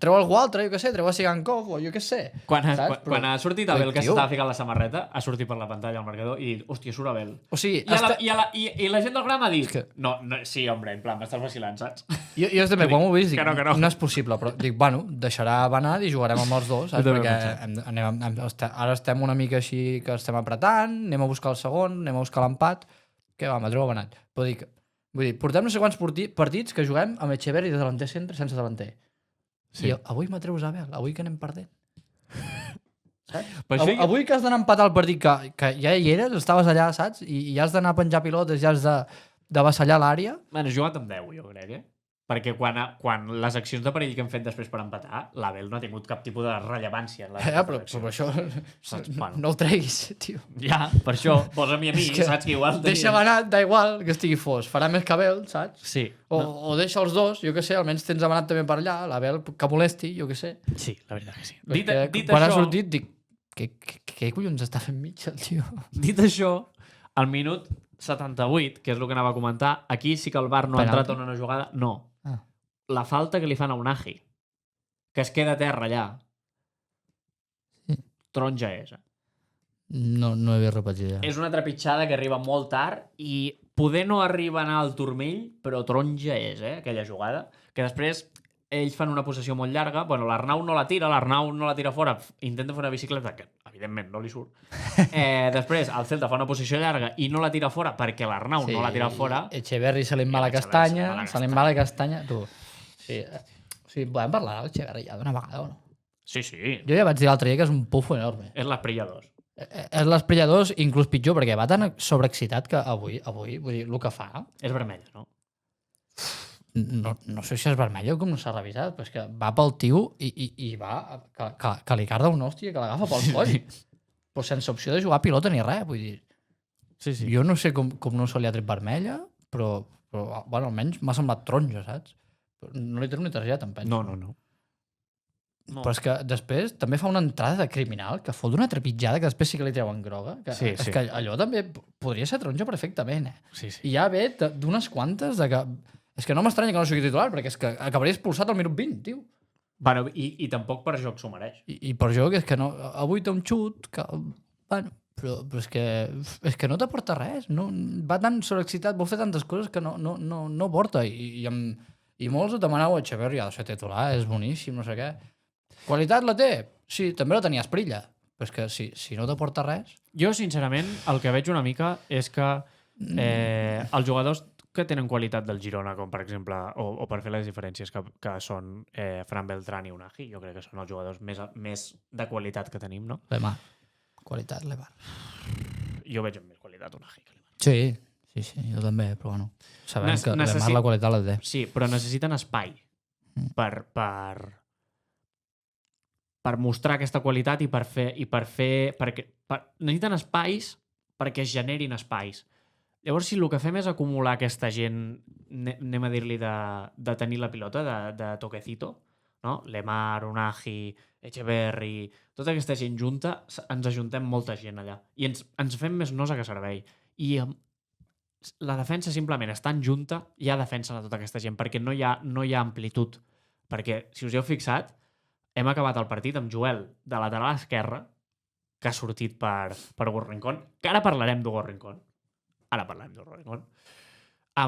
treu algú altre, jo què sé, treu a Sigankov o jo què sé. Quan Saps? ha sortit Abel, que tio. s'estava ficant la samarreta, ha sortit per la pantalla al marcador i dit, hòstia, surt Abel. O sigui, I la gent del programa ha dit, que- no, sí, hombre, en plan, m'estàs vacilant, saps? jo també, quan ho he vist, dic, Que no. no és possible, però dic, bueno, deixarà Benat i jugarem amb els dos, saps? Jo també Perquè ara estem una mica així que estem apretant, anem a buscar el segon, anem a buscar l'empat, que va, m'atreu a Benat. Però dic, vull dir, portem no sé quants partits que juguem amb Echeverri de delanter centre sense delanter. Sí. I avui m'atreus Abel, avui que anem perdent. Saps? Però això... Avui que has d'anar a empatar el partit que ja hi eres, estaves allà, saps? I has d'anar a penjar pilotes, ja has d'avassallar l'àrea. Bueno, he jugat amb 10, jo crec, Perquè quan les accions de perill que hem fet després per empatar, l'Abel no ha tingut cap tipus de rellevància en les Però això Saps? Bueno. no ho treguis, tio. Ja, per això, posa'm-hi a mi, És que saps? Que igual Deixa Benat, da igual que estigui fos. Farà més que Abel, saps? Sí. O deixa els dos, jo què sé, almenys tens Benat també per allà, l'Abel que molesti, jo què sé. Sí, la veritat que sí. Perquè quan ha sortit dic, què collons està fent Mitchell, tio? Dit això, al minut 78, que és el que anava a comentar, aquí sí que el VAR no ha Penalti? entrat en una jugada. No. Ah. La falta que li fan a Unagi, que es queda a terra allà. Sí. Taronja és. No he vist repetit ja. És una trepitjada que arriba molt tard i poder no arriba a anar al turmell, però taronja és, aquella jugada. Que després ells fan una possessió molt llarga. Bueno, l'Arnau no la tira fora, intenta fer una bicicleta, que evidentment no li surt. Després el Celta fa una possessió llarga i no la tira fora perquè l'Arnau no la tira fora. Echeverri se li va la castanya, la castanya. Tu, sí, o sigui, podem parlar d'Echeverri ja d'una vegada o no? Sí, sí. Jo ja vaig dir l'altre dia que és un pufo enorme. És l'Esprilla 2. És l'Esprilla 2, inclús pitjor, perquè va tan sobreexcitat que avui, vull dir, el que fa... És vermella, no? No sé si és vermell o com no s'ha revisat, però és que va pel tio i va... Que li carda una hòstia, que l'agafa pel coll. Però sense opció de jugar a pilota ni res, vull dir... Sí, sí. Jo no sé com no se li ha tret vermella, però bueno, almenys m'ha semblat taronja, saps? No li treu ni targeta, em penso. No. No. Però és que després també fa una entrada de criminal que fot una trepitjada que després sí que li treuen groga. Que, Sí, és sí. que allò també podria ser taronja perfectament. Sí, sí. I ja ve d'unes quantes de que... És que no m'estranya que no sigui titular, perquè és que acabaria expulsat al minut 20, tio. Bueno, i tampoc per joc s'ho mereix. I per jo, que és que no... Avui té un xut que... Bueno, però és que no t'aporta res. No, va tan sobreexcitat, vol fer tantes coses que no porta. I molts ho demaneu a Echeverri, ha de ser titular, és boníssim, no sé què. Qualitat la té? Sí, també la tenia Esprilla. Però és que si no t'aporta res... Jo, sincerament, el que veig una mica és que els jugadors que tenen qualitat del Girona, com per exemple, o per fer les diferències que són Fran Beltrán i Unai, jo crec que són els jugadors més de qualitat que tenim, no? Lemar. Qualitat, Lemar. Jo veig amb més qualitat Unai que Lemar. Sí, jo també, però bueno. Sabem que Lemar la qualitat la té. Sí, però necessiten espai per mostrar aquesta qualitat i per fer... necessiten espais perquè es generin espais. Llavors, si el que fem és acumular aquesta gent, anem a dir-li de tenir la pilota, de toquecito, no? Lemar, Unai, Echeverri, tota aquesta gent junta, ens ajuntem molta gent allà. I ens fem més nosa que servei. I la defensa simplement estant junta, ja defensen a tota aquesta gent, perquè no hi ha amplitud. Perquè, si us hi heu fixat, hem acabat el partit amb Joel de lateral esquerre, que ha sortit per Gorrincón, que ara parlarem de Gorrincón. Amb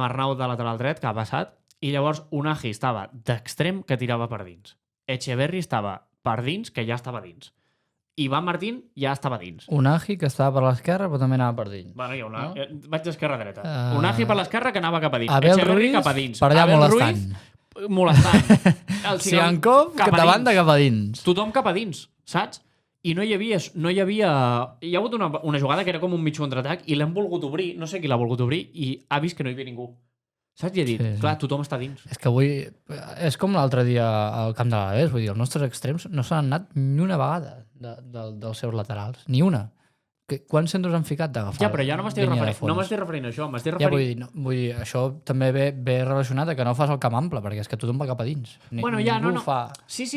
Arnau de lateral dret, que ha passat, i llavors Unai estava d'extrem, que tirava per dins. Echeverri estava per dins, que ja estava dins. Ivan Martín ja estava dins. Unai, que estava per l'esquerra, però també anava per dins. Bueno, no? Vaig d'esquerra a dreta. Unai per l'esquerra, que anava cap a dins. Abel Echeverri Ruiz, cap a dins. per allà Abel molestant. El Sigankov, cap a banda, cap a dins. Tothom cap a dins, saps? I no hi havia... Hi ha hagut una jugada que era com un mig contraatac i l'hem volgut obrir, no sé qui l'ha volgut obrir, i ha vist que no hi havia ningú. Saps? I ha dit, clar, tothom està dins. És que avui... És com l'altre dia al camp de l'Alavés, vull dir, els nostres extrems no s'han anat ni una vegada dels seus laterals. Ni una. Quants centres han ficat d'agafar? Ja, però ja no m'estic referint a això. M'estic referint... Ja, vull dir, això també ve relacionat a que no fas el camp ample, perquè és que tothom va cap a dins. Ningú fa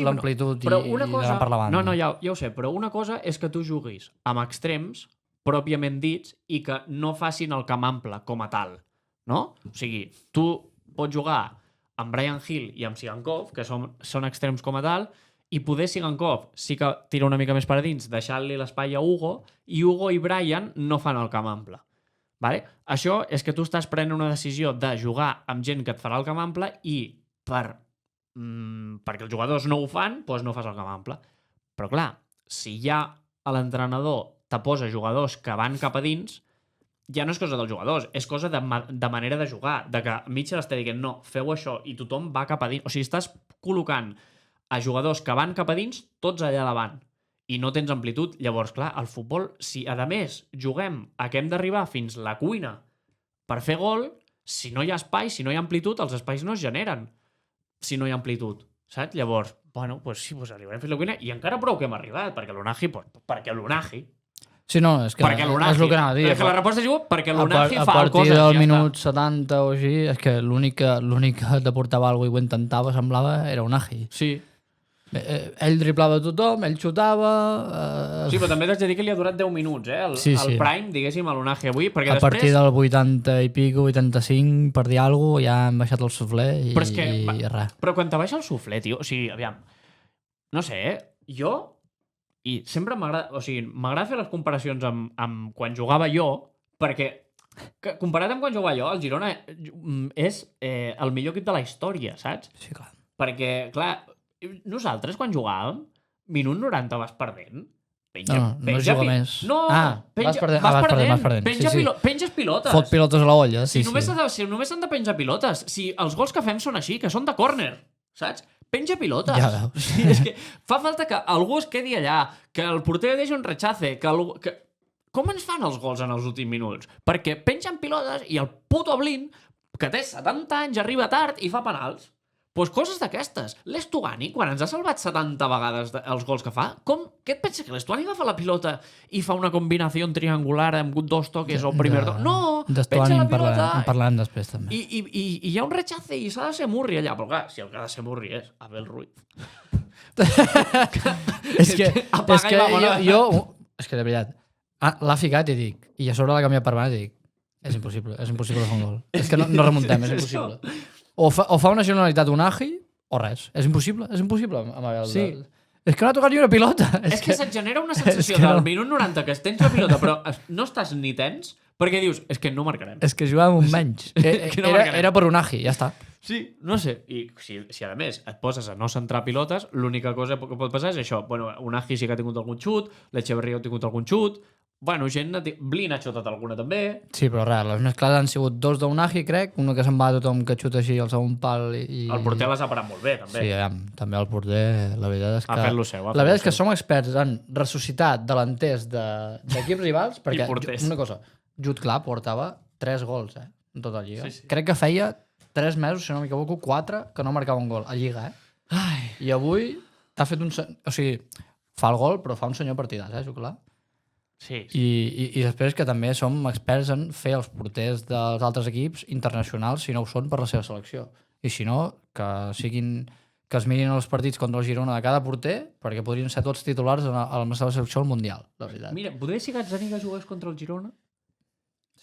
l'amplitud i d'anar per la banda. No, ja ho sé, però una cosa és que tu juguis amb extrems pròpiament dits i que no facin el camp ample com a tal, no? O sigui, tu pots jugar amb Brian Hill i amb Sigankov, que són extrems com a tal, i poder Sigankov sí que tira una mica més per a dins, deixant-li l'espai a Hugo, i Hugo i Brian no fan el camp ample. Vale? Això és que tu estàs prenent una decisió de jugar amb gent que et farà el camp ample i perquè els jugadors no ho fan, doncs no fas el camp ample. Però clar, si ja l'entrenador te posa jugadors que van cap a dins, ja no és cosa dels jugadors, és cosa de manera de jugar, de que Mitchell està dient no, feu això, i tothom va cap a dins. O sigui, estàs col·locant a jugadors que van cap a dins, tots allà davant, i no tens amplitud. Llavors, clar, el futbol, si a més juguem a que hem d'arribar fins la cuina per fer gol, si no hi ha espai, si no hi ha amplitud, els espais no es generen si no hi ha amplitud, saps? Llavors, bueno, doncs sí, arribarem fins la cuina, i encara prou que hem arribat, perquè l'Unai... Sí, no, és que és el que anava a dir. Perquè la resposta és perquè l'Unai fa coses. A partir del minut 70 o així, és que l'únic que t'aportava alguna cosa i ho intentava, semblava, era Unai. Sí. Ell driblava tothom, ell xutava... Sí, però també t'haig de dir que li ha durat 10 minuts, el prime, diguéssim, a l'Unai avui, perquè a partir del 80 i pico, 85, per dir alguna cosa, ja han baixat el suflé i res. Però quan te baixa el suflé, tio, o sigui, aviam, no sé, jo... I sempre m'agrada fer les comparacions amb quan jugava jo, perquè comparat amb quan jugava jo, el Girona és el millor equip de la història, saps? Sí, clar. Perquè, clar, nosaltres quan jugàvem, minut 90 vas perdent. No juga més. No, vas perdent. Penges pilotes. Fot pilotes a la olla, sí. Només s'han de penjar pilotes. Si els gols que fem són així, que són de córner, saps? Penja pilotes. Ja veus. Sí, és que fa falta que algú es quedi allà, que el porter deixi un rechace, que... Com ens fan els gols en els últims minuts? Perquè pengen pilotes i el puto Blin, que té 70 anys, arriba tard i fa penals. Doncs coses d'aquestes. L'Estugani, quan ens ha salvat 70 vegades els gols que fa, què et pensa, que l'Estugani agafa la pilota i fa una combinació triangular amb 2 toques o primer toque? No! Penja la pilota... En parlarem després, també. I hi ha un rechace i s'ha de ser Murri allà. Però clar, si el que ha de ser Murri és Abel Ruiz, És que Apaga i vámonos. És que de veritat, l'ha ficat i dic, i a sobre l'ha canviat per mà i dic, és impossible fer un gol. És que no remuntem, és impossible. O fa una generalitat un agi, o res. És impossible amagar el... Sí. És que no ha tocat ni una pilota. És que se't genera una sensació que del no. minut 90 que tens la pilota, però no estàs ni tens, perquè dius, és que no marcarem. És que jugàvem un menys. Que no marcarem. Era per un agi, ja està. Sí, no sé. I si a més et poses a no centrar pilotes, l'única cosa que pot passar és això. Bueno, un Agi sí que ha tingut algun xut, l'Echeverría ha tingut algun xut, bueno, Blin ha xutat alguna també. Sí, però res, les més clares han sigut dos d'un agi, crec, uno que se'n va a tothom que xuta així al segon pal i... El porter les ha parat molt bé, també. Sí, també el porter, la veritat és que... Ha fet lo seu. La veritat és que som experts en ressuscitar delanters d'equips rivals, perquè porters. una cosa, Jude Clar portava 3 gols, en tota la Lliga. Sí. Crec que feia 3 mesos, si no m'equivoco, 4, que no marcava un gol a Lliga, Ai. I avui t'ha fet un... O sigui, fa el gol, però fa un senyor partidàs, Jude Clar. Sí. I després que també som experts en fer els porters dels altres equips internacionals si no ho són per la seva selecció. I si no, que es mirin els partits contra el Girona de cada porter, perquè podrien ser tots titulars a la seva selecció al Mundial, la veritat. Mira, podria ser que Gazzaniga jugués contra el Girona?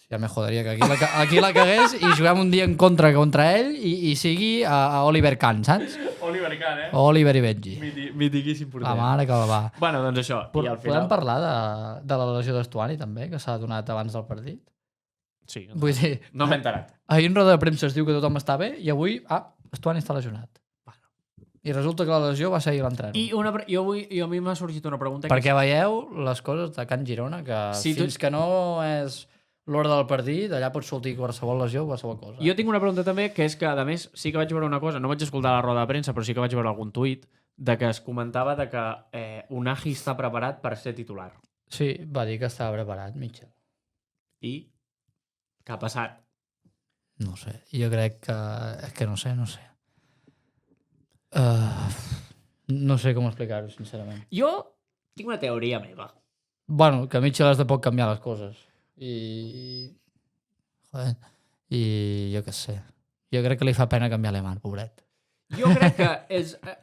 Ja me joderia que aquí la cagués i juguem un dia en contra ell i sigui a Oliver Kahn, saps? Oliver Kahn, O Oliver i Benji. Mitiquíssim porter. La mare que la va. Bueno, doncs això. I al final... Podem parlar de la lesió d'Estuani, també, que s'ha donat abans del partit? Sí. Vull dir... No m'he enterat. Ahir en roda de premsa es diu que tothom està bé i avui, Estuani està lesionat. I resulta que la lesió va seguir l'entreno. I a mi m'ha sorgit una pregunta. Perquè veieu les coses de Can Girona, que fins que no és l'hora del partit, allà pots sortir qualsevol lesió o qualsevol cosa. Jo tinc una pregunta també, que és que, a més, sí que vaig veure una cosa, no vaig escoltar la roda de premsa, però sí que vaig veure algun tuit de que es comentava de que Unagi està preparat per ser titular. Sí, va dir que estava preparat, Mitchell. I què ha passat? No sé, jo crec que... És que no sé. No sé com explicar-ho, sincerament. Jo tinc una teoria meva. Bueno, que Mitchell has de poc canviar les coses. Joder, i jo què sé. Jo crec que li fa pena canviar l'Eman, pobret. Jo crec que és... A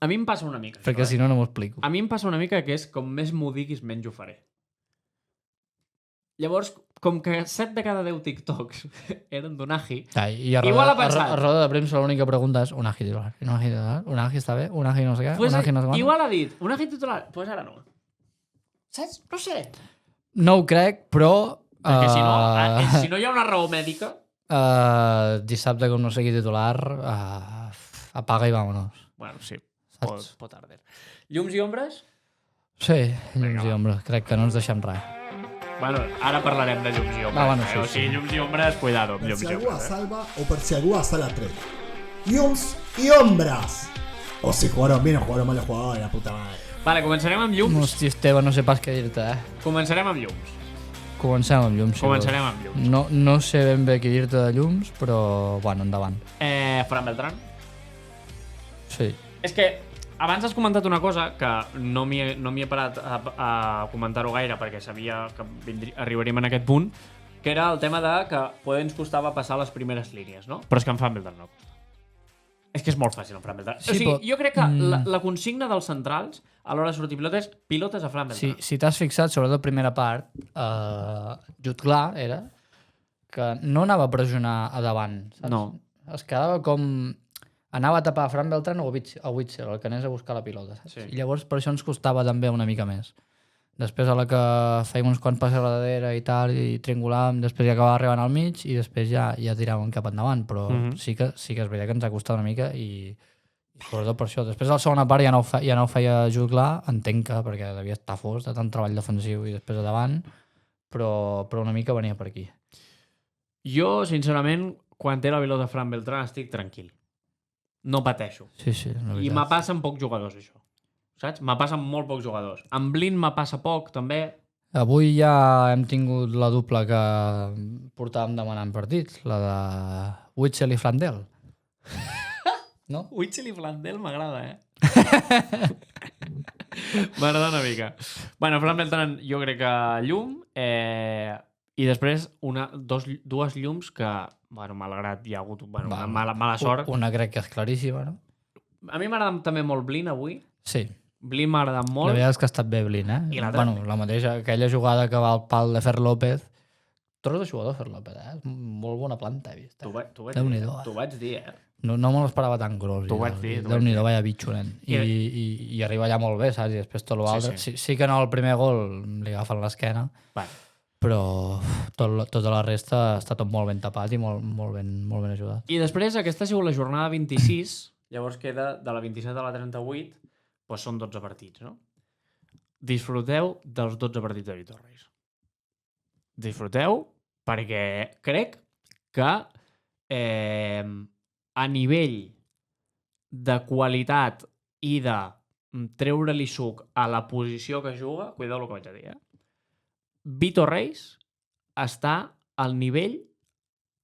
mi em passa una mica. Perquè si no m'ho explico. A mi em passa una mica que és com més m'ho diguis, menys ho faré. Llavors, com que 7 de cada 10 TikToks eren d'Unagi... Igual ha pensat. A roda de premsa l'única pregunta és Unagi titular. Unagi està bé? Unagi no sé què? Unagi no sé quant? Igual ha dit, Unagi titular? Doncs pues ara no. Saps? No sé. No ho crec, però... Perquè si no hi ha una raó mèdica... Dissabte, com no sé qui titular, apaga i vámonos. Bueno, sí, pot arder. Llums i ombres? Sí, llums i ombres. Crec que no ens deixem res. Bueno, ara parlarem de llums i ombres. Bueno, sí, o sigui, llums i ombres, cuidado amb Per llums si i algú ombres. salva o per si algú està a la tret. Llums i ombres. O si jugaron bien o jugaron mal, jugaron la puta madre. Vale, començarem amb llums. Hosti, Esteve, no sé pas què dir-te, Començarem amb llums. Comencem amb llums. Començarem amb llums. No sé ben bé què dir-te de llums, però, bueno, endavant. Fran Beltrán. Sí. És que abans has comentat una cosa que no m'hi he parat a comentar-ho gaire perquè sabia que arribaríem en aquest punt, que era el tema de que poder ens costava passar les primeres línies, no? Però és que en Fran Beltrán no. És que és molt fàcil en Fran Beltrán. Sí, o sigui, però... jo crec que la consigna dels centrals a l'hora de sortir pilotes a Fran Beltrán. Si t'has fixat, sobretot primera part, Jude Clar era que no anava a pressionar a davant, saps? No. Es quedava com... Anava a tapar a Fran Beltrán o a Witzel, el que anés a buscar la pilota, saps? Sí. I llavors per això ens costava també una mica més. Després a la que fèiem uns quants passes a la darrere i tal, i triangulàvem, després ja acabava arribant al mig i després ja tiràvem cap endavant, però sí que és veritat que ens ha costat una mica i sobretot per això. Després a la segona part ja no ho feia Jude Clar, entenc que perquè devia estar fos de tant treball defensiu i després a davant, però una mica venia per aquí. Jo, sincerament, quan té la pilota Fran Beltrán estic tranquil. No pateixo. Sí, I me passa amb pocs jugadors, això. Saps? Me passa amb molt pocs jugadors. Amb Blin me passa poc, també. Avui ja hem tingut la dupla que portàvem demanant partits, la de Witzel i Flandel. No? Witzel i Flandel m'agrada, M'agrada una mica. Bueno, Fran Beltrán jo crec que llum, i després dues llums que, bueno, malgrat hi ha hagut una mala sort. Una crec que és claríssima, no? A mi m'agrada també molt Blin avui. Sí. Blin m'ha agradat La molt. veritat és que ha estat bé Blin, eh? I l'altra? Bueno, la mateixa, aquella jugada que va al pal de Fer López. Tros de jugador Fer López, eh? Molt bona planta he vist. T'ho vaig Déu-n'hi-do, dir, t'ho vaig dir, eh? No me l'esperava tan gros. T'ho vaig dir, Déu-n'hi-do, vaya bitxo, nen. I arriba allà molt bé, saps? I després tot l'altre. Sí que no el primer gol li agafen l'esquena, però tota la resta està tot molt ben tapat i molt ben ajudat. I després, aquesta ha sigut la jornada 26, llavors queda de la 27 a la 38, doncs són 12 partits, no? Disfruteu dels 12 partits de Vitor Reis. Disfruteu perquè crec que a nivell de qualitat i de treure-li suc a la posició que juga, cuidao el que vaig a dir, Vitor Reis està al nivell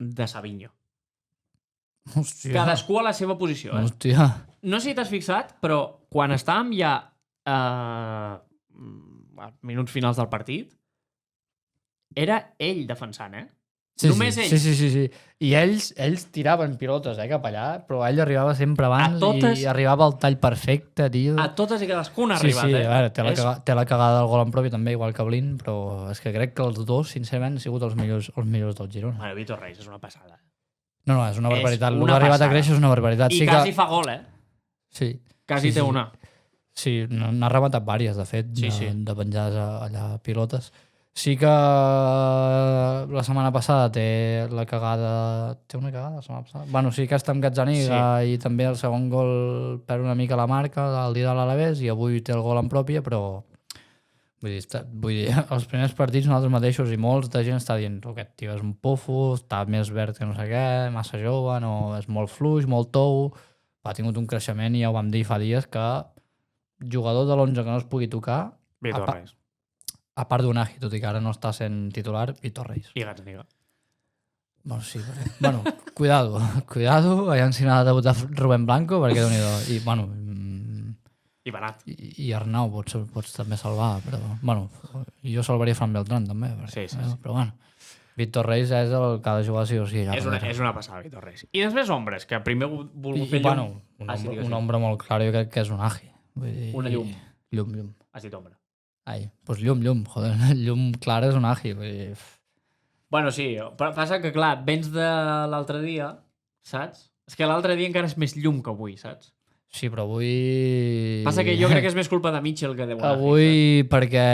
de Savinho. Hòstia. Cadascú a la seva posició. Hòstia. No sé si t'has fixat, però quan estàvem ja a minuts finals del partit, era ell defensant, Només ell. Sí. I ells tiraven pilotes cap allà, però ell arribava sempre abans i arribava al tall perfecte, tio. A totes i cadascuna ha arribat, Sí, a veure, té la cagada del gol en propi també, igual que Blin, però és que crec que els dos, sincerament, han sigut els millors del Girona. Bueno, Vitor Reis és una passada. No, és una barbaritat. El que ha arribat a créixer és una barbaritat. I quasi fa gol, Sí. Quasi té una. Sí, n'ha rematat vàries, de fet, de penjades allà pilotes. Sí que la setmana passada té la cagada... Té una cagada la setmana passada? Bueno, sí que està amb Gazzaniga i també el segon gol perd una mica la marca el dia de l'Alavés i avui té el gol en pròpia, però vull dir, els primers partits nosaltres mateixos i molts de gent està dient aquest tio és un pofo, està més verd que no sé què, massa jove, no, és molt fluix, molt tou, ha tingut un creixement i ja ho vam dir fa dies que jugador de l'11 que no es pugui tocar Vitor Reis. A part d'Unagi, tot i que ara no està sent titular, Vitor Reis. I Gazzaniga. Bueno, sí, bueno, cuidado, allà si n'ha de debutar Rubén Blanco, perquè Déu-n'hi-do. I, bueno... I Benat. I Arnau pots també salvar, però, bueno, jo salvaria Fran Beltrán, també. Perquè, sí. Però, bueno, Vitor Reis és el que ha de jugar sí o sí. És una passada, Vitor Reis. I després ombres, que primer he volgut fer llum. Un ombra molt clar, jo crec que és Unagi. Una llum. Llum. Has dit ombra. Ai, doncs llum, joder, llum clar és Unagi. Bueno, sí, però passa que, clar, vens de l'altre dia, saps? És que l'altre dia encara és més llum que avui, saps? Sí, però avui... Passa que jo crec que és més culpa de Mitchell que de Unagi. Avui perquè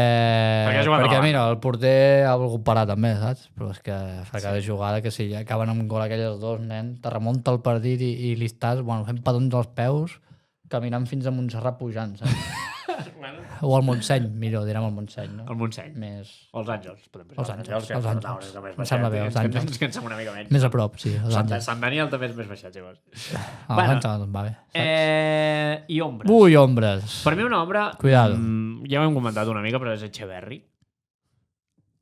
mira, el porter ha volgut parar també, saps? Però és que fa cada jugada que si ja acaben amb gol aquelles dos, nen, te remunta el partit i li estàs, bueno, fent petons als peus, caminant fins a Montserrat pujant, saps? O al Montseny, millor, direm al Montseny, no? El Montseny. O els Àngels. Els Àngels. Em sembla bé, els Àngels. És que em sembla una mica menys. Més a prop, sí. Sant Daniel també és més baixat, si vols. Va bé. I ombres. Ui, ombres. Per mi una ombra... Cuidado. Ja ho hem comentat una mica, però és Echeverri.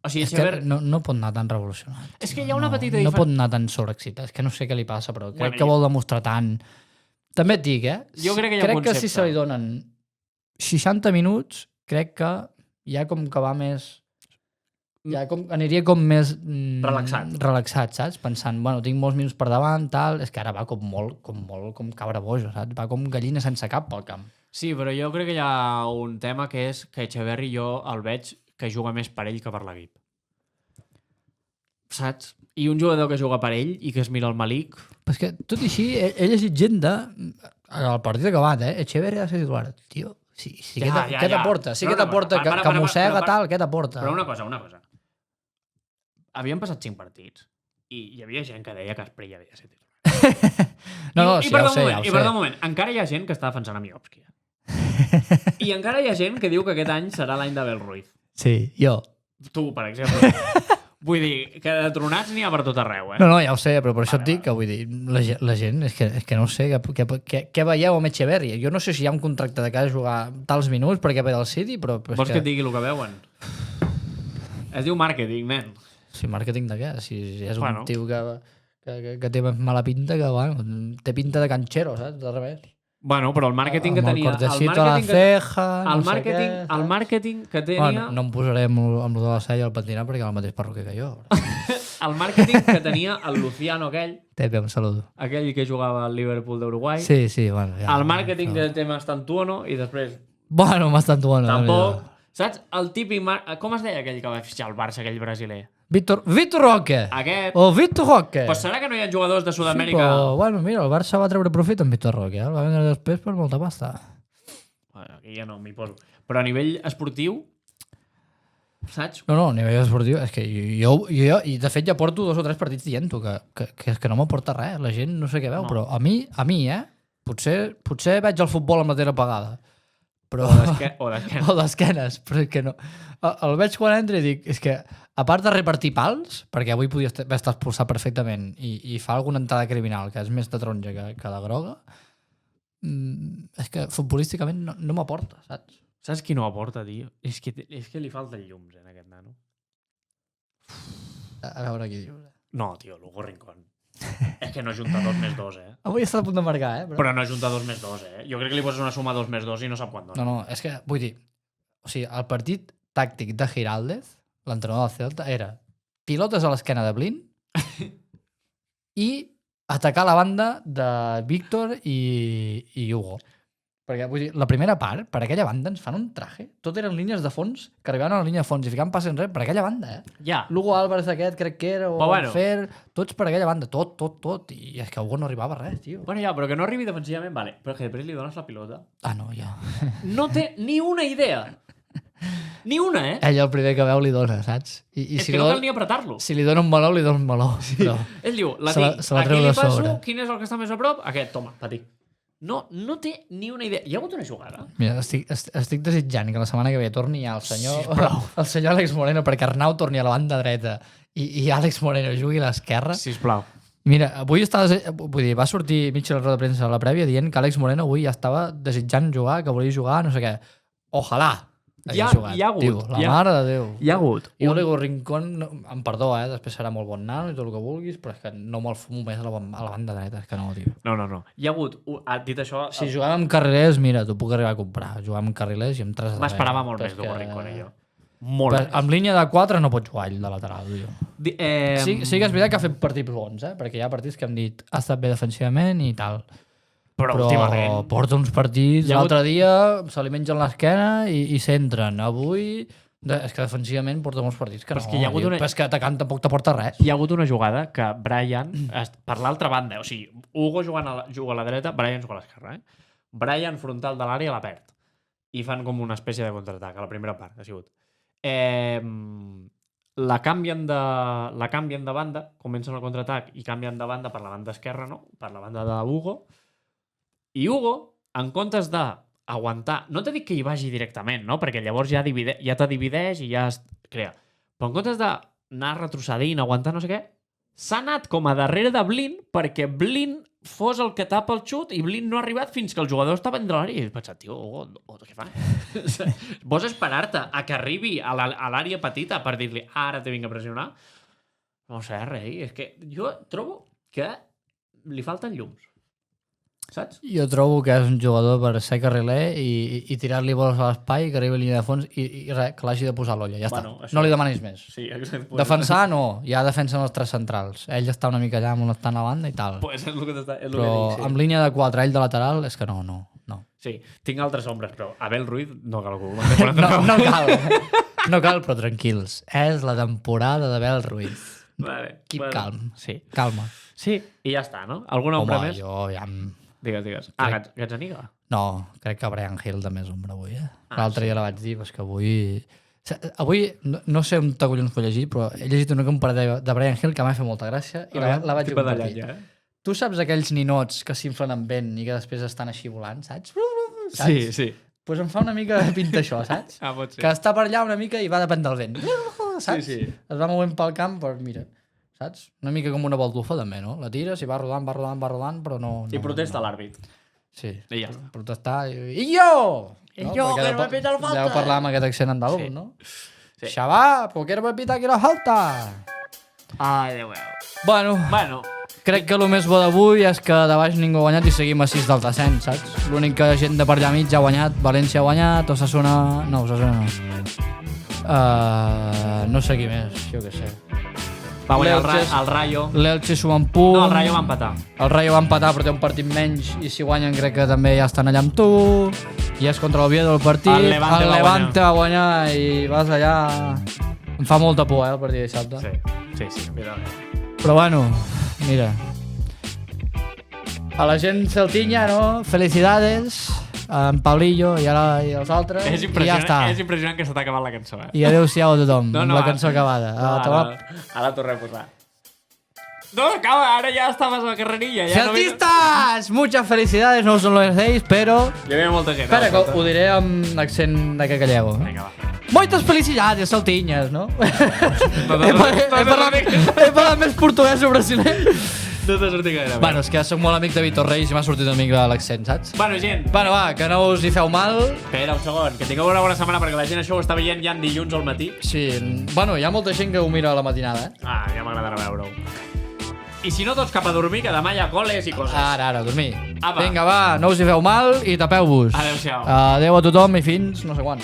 O sigui, és que no pot anar tan revolucionat. És que hi ha una petita diferència. No pot anar tan sobreexcitat. És que no sé què li passa, però crec que vol demostrar tant. També et dic, Jo crec que hi ha un concepte. Crec que si se li donen 60 minuts, crec que ja com que va més... Ja aniria com més... Relaxat, saps? Pensant, bueno, tinc molts minuts per davant, tal... És que ara va com molt com cabra boja, saps? Va com gallina sense cap pel camp. Sí, però jo crec que hi ha un tema que és que Echeverri jo el veig que juga més per ell que per l'equip. Saps? I un jugador que juga per ell i que es mira el Malik... Però és que, tot i així, he llegit gent el partit acabat, Echeverri ha de ser titular. Tio, sí, què t'aporta? Sí que t'aporta, que mossega, tal, què t'aporta? Però una cosa. Havien passat 5 partits i hi havia gent que deia que Asprey havia de ser titular. Sí, ja ho sé. I per un moment, encara hi ha gent que està defensant a Miovski. I encara hi ha gent que diu que aquest any serà l'any d'Abel Ruiz. Sí, jo. Tu, per exemple. Vull dir, que de tronats n'hi ha per tot arreu, No, ja ho sé, però per això et dic que vull dir, la gent, és que no sé, què veieu amb Echeverri? Jo no sé si hi ha un contracte de que ha de jugar tals minuts perquè ve del City, però... Vols que et digui el que veuen? Es diu màrqueting, nen. Sí, màrqueting de què? Si és un tio que té mala pinta, que bueno, té pinta de canxero, saps? De revés. Bueno, però el màrqueting que tenia... El màrqueting que tenia... Bueno, no em posaré amb el de la cella al pentinat perquè és el mateix perruquer que jo. el màrqueting que tenia el Luciano Tepe, un saludo. aquell que jugava al Liverpool d'Uruguai, Sí, bueno. Ja, el màrqueting del tema Estantuono i després Bueno, bastant bueno. tampoc, saps? El típic... Com es deia aquell que va fitxar el Barça, aquell brasiler? Víctor Roque. Aquest... O Víctor Roque. Pues serà que no hi ha jugadors de Sí, Sud-amèrica... però, bueno, mira, el Barça va treure profit amb Víctor Roque. El va vendre després per molta pasta. Bueno, aquí ja no m'hi poso. Però a nivell esportiu, saps? No, a nivell esportiu, és que jo i de fet ja porto 2 o 3 partits dient-ho, que és que no m'aporta res, la gent no sé què veu, No. però a mi, potser veig el futbol amb la tele apagada, però... O d'esquena. o d'esquenes, però és que no. El veig quan entra i dic, és que, a part de repartir pals, perquè avui podia haver estat expulsat perfectament, i fa alguna entrada criminal, que és més de taronja que de groga, és que futbolísticament no m'aporta, saps? Saps qui no aporta, tio? És que li falten llums, en aquest nano. A veure qui dius. No, tio, l'Hugo Rincón. És que no junta 2 més 2, eh? Avui està a punt de marcar, Però no junta 2 més 2, eh? Jo crec que li poses una suma 2 més 2 i no sap quant dona. No, és que, vull dir, o sigui, el partit tàctic de Giraldez, l'entrenador del Celta, era pilotes a l'esquena de Blin i atacar la banda de Víctor i Hugo. Perquè, vull dir, la primera part, per aquella banda ens fan un traje. Tot eren línies de fons que arribaven a la línia de fons i ficaven passes enrere per aquella banda, Ja. Lugo Álvarez aquest, crec que era, o bueno. Fer, tots per aquella banda, tot. I és que Hugo no arribava a res, tio. Bueno, ja, però que no arribi defensivament, vale. Però que després li dones la pilota. Ah, no, ja. No té ni una idea. Ni una, eh? Ell el primer que veu li dona, saps? I És si que li no dona- cal ni apretar-lo. Si li dona un meló, li dona un meló. Sí. Però... Ell diu, la Se la- tinc, se la aquí treu li de passo, sobre. quin és el que està més a prop? Aquest, toma, patí. No té ni una idea. Hi ha hagut una jugada? Mira, estic desitjant que la setmana que ve torni ja el senyor Àlex Moreno, perquè Arnau torni a la banda dreta i Àlex Moreno jugui a l'esquerra. Sisplau. Mira, avui vull dir, va sortir Mitchell a la roda de premsa a la prèvia dient que Àlex Moreno avui ja estava desitjant jugar, que volia jugar, no sé què. Ojalà Hi ha hagut. Tio, la mare de Déu. Hi ha hagut. I Oligo Rincón, em perdó, després serà molt bon nano i tot el que vulguis, però és que no me'l fumo més a la banda dreta, és que no, tio. No. Hi ha hagut, dit això... Si juguem amb carrilers, mira, t'ho puc arribar a comprar. Juguem amb carrilers i amb 3 de M'esperava molt però més és d'Hugo que- Rincón, jo. Molt més. Amb línia de 4 no pots jugar ell de lateral, tio. Sí que és veritat que ha fet partits bons, perquè hi ha partits que hem dit ha estat bé defensivament i tal. Però últimament... porta uns partits, Hi ha hagut- l'altre dia se li mengen l'esquena i s'entren. Avui, és que defensivament porta molts partits que Però no. és que hi ha hagut tio. una- Però és que atacant tampoc t'aporta res. Hi ha hagut una jugada que Brian, per l'altra banda, o sigui, Hugo juga a la dreta, Brian juga a l'esquerra, eh? Brian frontal de l'àrea la perd. I fan com una espècie de contraatac, a la primera part, ha sigut. La canvien de banda, comencen el contraatac i canvien de banda per la banda esquerra, no? Per la banda de Hugo. I Hugo, en comptes d'aguantar... No t'he dit que hi vagi directament, no? Perquè llavors ja te divideix i ja es crea. Però en comptes d'anar retrocedint, aguantar no sé què, s'ha anat com a darrere de Blin perquè Blin fos el que tapa el xut i Blin no ha arribat fins que el jugador estava entre l'àrea. I he pensat, tio, Hugo, què fa? Vols esperar-te a que arribi a l'àrea petita per dir-li ara te vinc a pressionar? No sé, rei. És que jo trobo que li falten llums. Saps? Jo trobo que és un jugador per ser carriler i tirar-li boles a l'espai, que arribi a línia de fons i res, que l'hagi de posar a l'olla. Ja Bueno, està. això- No li demanis més. Sí, exacte. Defensar, no. Ja defensen els 3 centrals. Ell està una mica allà on està a la banda i tal. Pues és el que és el Però que dic, sí. amb línia de 4, ell de lateral, és que no. Sí, tinc altres ombres, però Abel Ruiz no cal que ho No cal. No cal, però tranquils. És la temporada d'Abel Ruiz. Vale, Keep calm. Sí. Calma. Sí, i ja està, no? Alguna ombra Home, més? jo ja... Digues. Gazzaniga? No, crec que Brian Hill també és ombra avui, Ah, L'altre dia la vaig dir, però és que avui... Avui, no sé on collons ho he llegit, però he llegit una comparativa de Brian Hill que m'ha fet molta gràcia i la vaig compartir. Tu saps aquells ninots que s'inflen amb vent i que després estan així volant, saps? Sí. Pues em fa una mica de pinta això, saps? Pot ser. Que està per allà una mica i va depèn del vent. Saps? Sí. Es va movent pel camp, però mira, saps? Una mica com una baldufa també, no? La tires i va rodant, però no... I protesta l'àrbit. Sí. I ja està. Protestar i jo! I jo, que no m'ha pitat la falta! Deu parlar amb aquest accent andalús, Sí. no? Sí. Xavà, ¿por qué no me pita aquí la falta? Ai, Déu meu. Bueno, crec que el més bo d'avui és que de baix ningú ha guanyat i seguim a 6 del descens, saps? L'única gent de per allà mig ha guanyat, València ha guanyat, Osasuna... No, Osasuna no. No sé qui més, jo què sé. Va guanyar L'Elche- el Rayo. L'Elche suma un punt. No, el Rayo va empatar. El Rayo va empatar però té un partit menys i si guanyen crec que també ja estan allà amb tu. I és contra l'Oviedo el partit. El Levante va va guanyar i vas allà... Em fa molta por, el partit de dissabte. Sí, mira. Però bueno, mira. A la gent celtinya, no? Felicidades. En Paulillo i els altres. És I ja està. impressionant que se t'ha acabat la cançó, eh? I adeu-siau a tothom, amb la cançó acabada. Ara tornem a posar. No, acaba, ara ja estaves a la carrerilla. Ja ¡Celtistas! Muchas felicidades, no us lo hacéis, però... Hi havia molta gent. Espera, que ho diré amb accent de que gallego. Vinga, va. Moitas felicidades, saltinyes, no? He parlat més portuguès o brasiler. No t'ha sortit gaire. Bueno, és que soc molt amic de Vitor Reis i m'ha sortit una mica l'accent, saps? Bueno, gent. Bueno, va, que no us hi feu mal. Espera un segon, que tingueu una bona setmana perquè la gent això ho està veient ja en dilluns al matí. Sí, bueno, hi ha molta gent que ho mira a la matinada, eh? Ah, ja m'agradarà veure-ho. I si no, tots cap a dormir, que demà hi ha col·les i coses. Ara, dormir. Apa. Vinga, va, no us hi feu mal i tapeu-vos. Adéu-siau. Adéu a tothom i fins no sé quan.